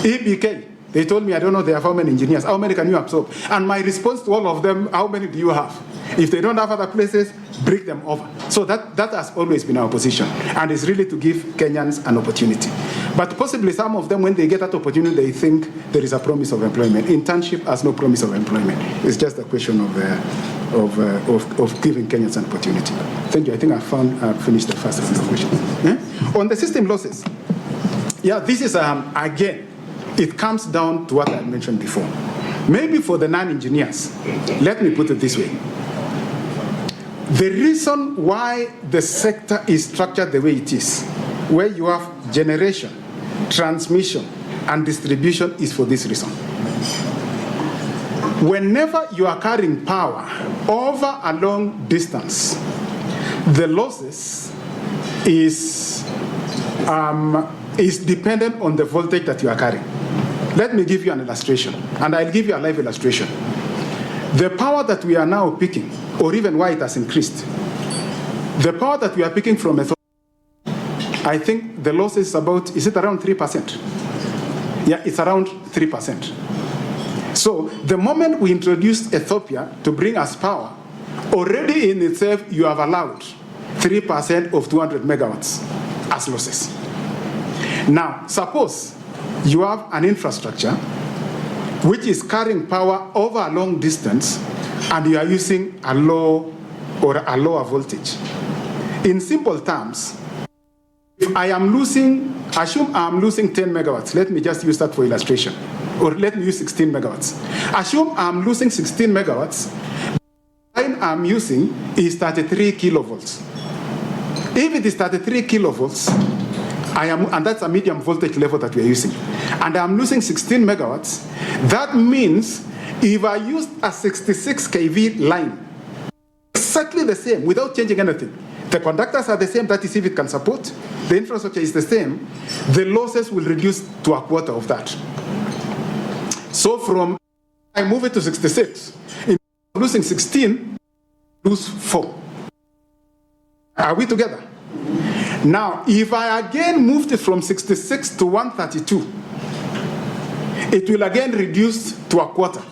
EBK, they told me, I don't know, they have how many engineers, how many can you absorb? And my response to all of them, how many do you have? If they don't have other places, bring them over. So that has always been our position, and it's really to give Kenyans an opportunity. But possibly some of them, when they get that opportunity, they think there is a promise of employment. Internship has no promise of employment. It's just a question of giving Kenyans an opportunity. Thank you. I think I've finished the first round of questions. On the system losses, this is, again, it comes down to what I mentioned before. Maybe for the non-engineers, let me put it this way. The reason why the sector is structured the way it is, where you have generation, transmission, and distribution, is for this reason. Whenever you are carrying power over a long distance, the losses is dependent on the voltage that you are carrying. Let me give you an illustration, and I'll give you a live illustration. The power that we are now picking, or even why it has increased, the power that we are picking from Ethiopia, I think the loss is about, is it around 3%? Yeah, it's around 3%. So the moment we introduced Ethiopia to bring us power, already in itself you have allowed 3% of 200 megawatts as losses. Now, suppose you have an infrastructure which is carrying power over a long distance, and you are using a low or a lower voltage. In simple terms, if I am losing, assume I'm losing 10 megawatts. Let me just use that for illustration. Or let me use 16 megawatts. Assume I'm losing 16 megawatts. The line I'm using is 33 kilovolts. If it is 33 kilovolts, and that's a medium voltage level that we are using, and I'm losing 16 megawatts, that means if I used a 66 kV line, exactly the same, without changing anything, the conductors are the same, that is if it can support, the infrastructure is the same, the losses will reduce to a quarter of that. So from I move it to 66, in losing 16, lose 4. Are we together? Now, if I again moved it from 66 to 132, it will again reduce to a quarter.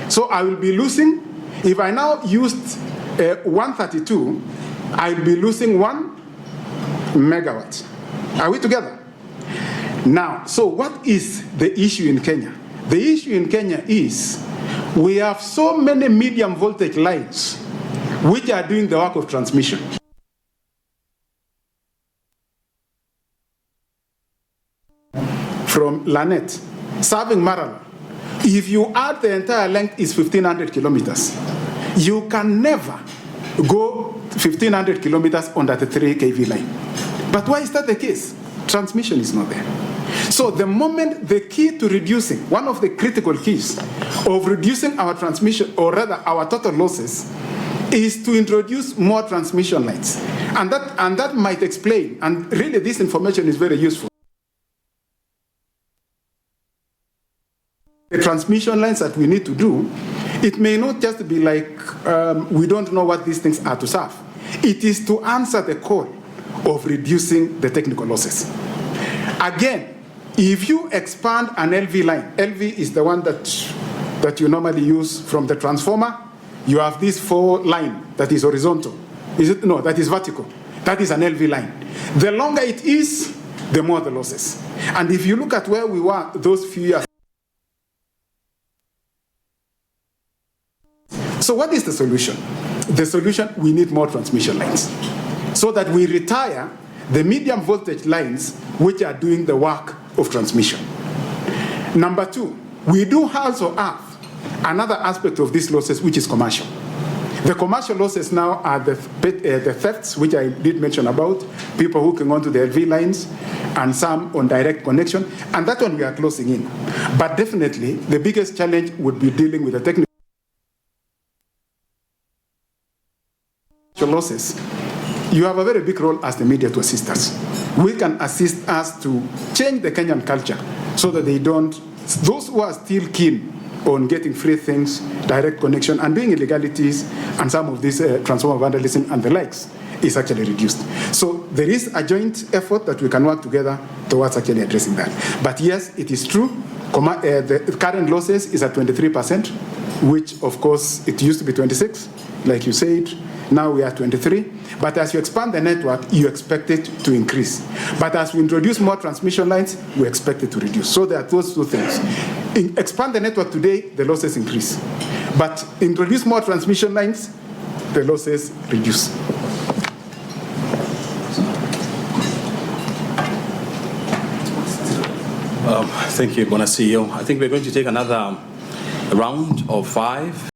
So I will be losing, if I now used 132, I will be losing 1 megawatt. Are we together? Now, so what is the issue in Kenya? The issue in Kenya is we have so many medium voltage lines which are doing the work of transmission. From Lanet, serving Marala, if you add the entire length is 1,500 kilometers. You can never go 1,500 kilometers on that 3 kV line. But why is that the case? Transmission is not there. So the moment, the key to reducing, one of the critical keys of reducing our transmission, or rather our total losses, is to introduce more transmission lines. And that might explain, and really this information is very useful. The transmission lines that we need to do, it may not just be like we don't know what these things are to serve. It is to answer the call of reducing the technical losses. Again, if you expand an LV line, LV is the one that you normally use from the transformer. You have this 4 line that is horizontal. Is it? No, that is vertical. That is an LV line. The longer it is, the more the losses. And if you look at where we were those few years. So what is the solution? The solution, we need more transmission lines so that we retire the medium voltage lines which are doing the work of transmission. Number 2, we do also have another aspect of these losses, which is commercial. The commercial losses now are the thefts, which I did mention about, people hooking onto the LV lines, and some on direct connection, and that one we are closing in. But definitely, the biggest challenge would be dealing with the technical losses. You have a very big role as the media to assist us. We can assist us to change the Kenyan culture so that they don't, those who are still keen on getting free things, direct connection, and doing illegalities, and some of this transformer vandalism and the likes, is actually reduced. So there is a joint effort that we can work together towards actually addressing that. But yes, it is true, the current losses is at 23%, which of course it used to be 26, like you said. Now we are 23, but as you expand the network, you expect it to increase. But as we introduce more transmission lines, we expect it to reduce. So there are those 2 things. Expand the network today, the losses increase. But introduce more transmission lines, the losses reduce. Thank you, Bona CEO. I think we're going to take another round of 5.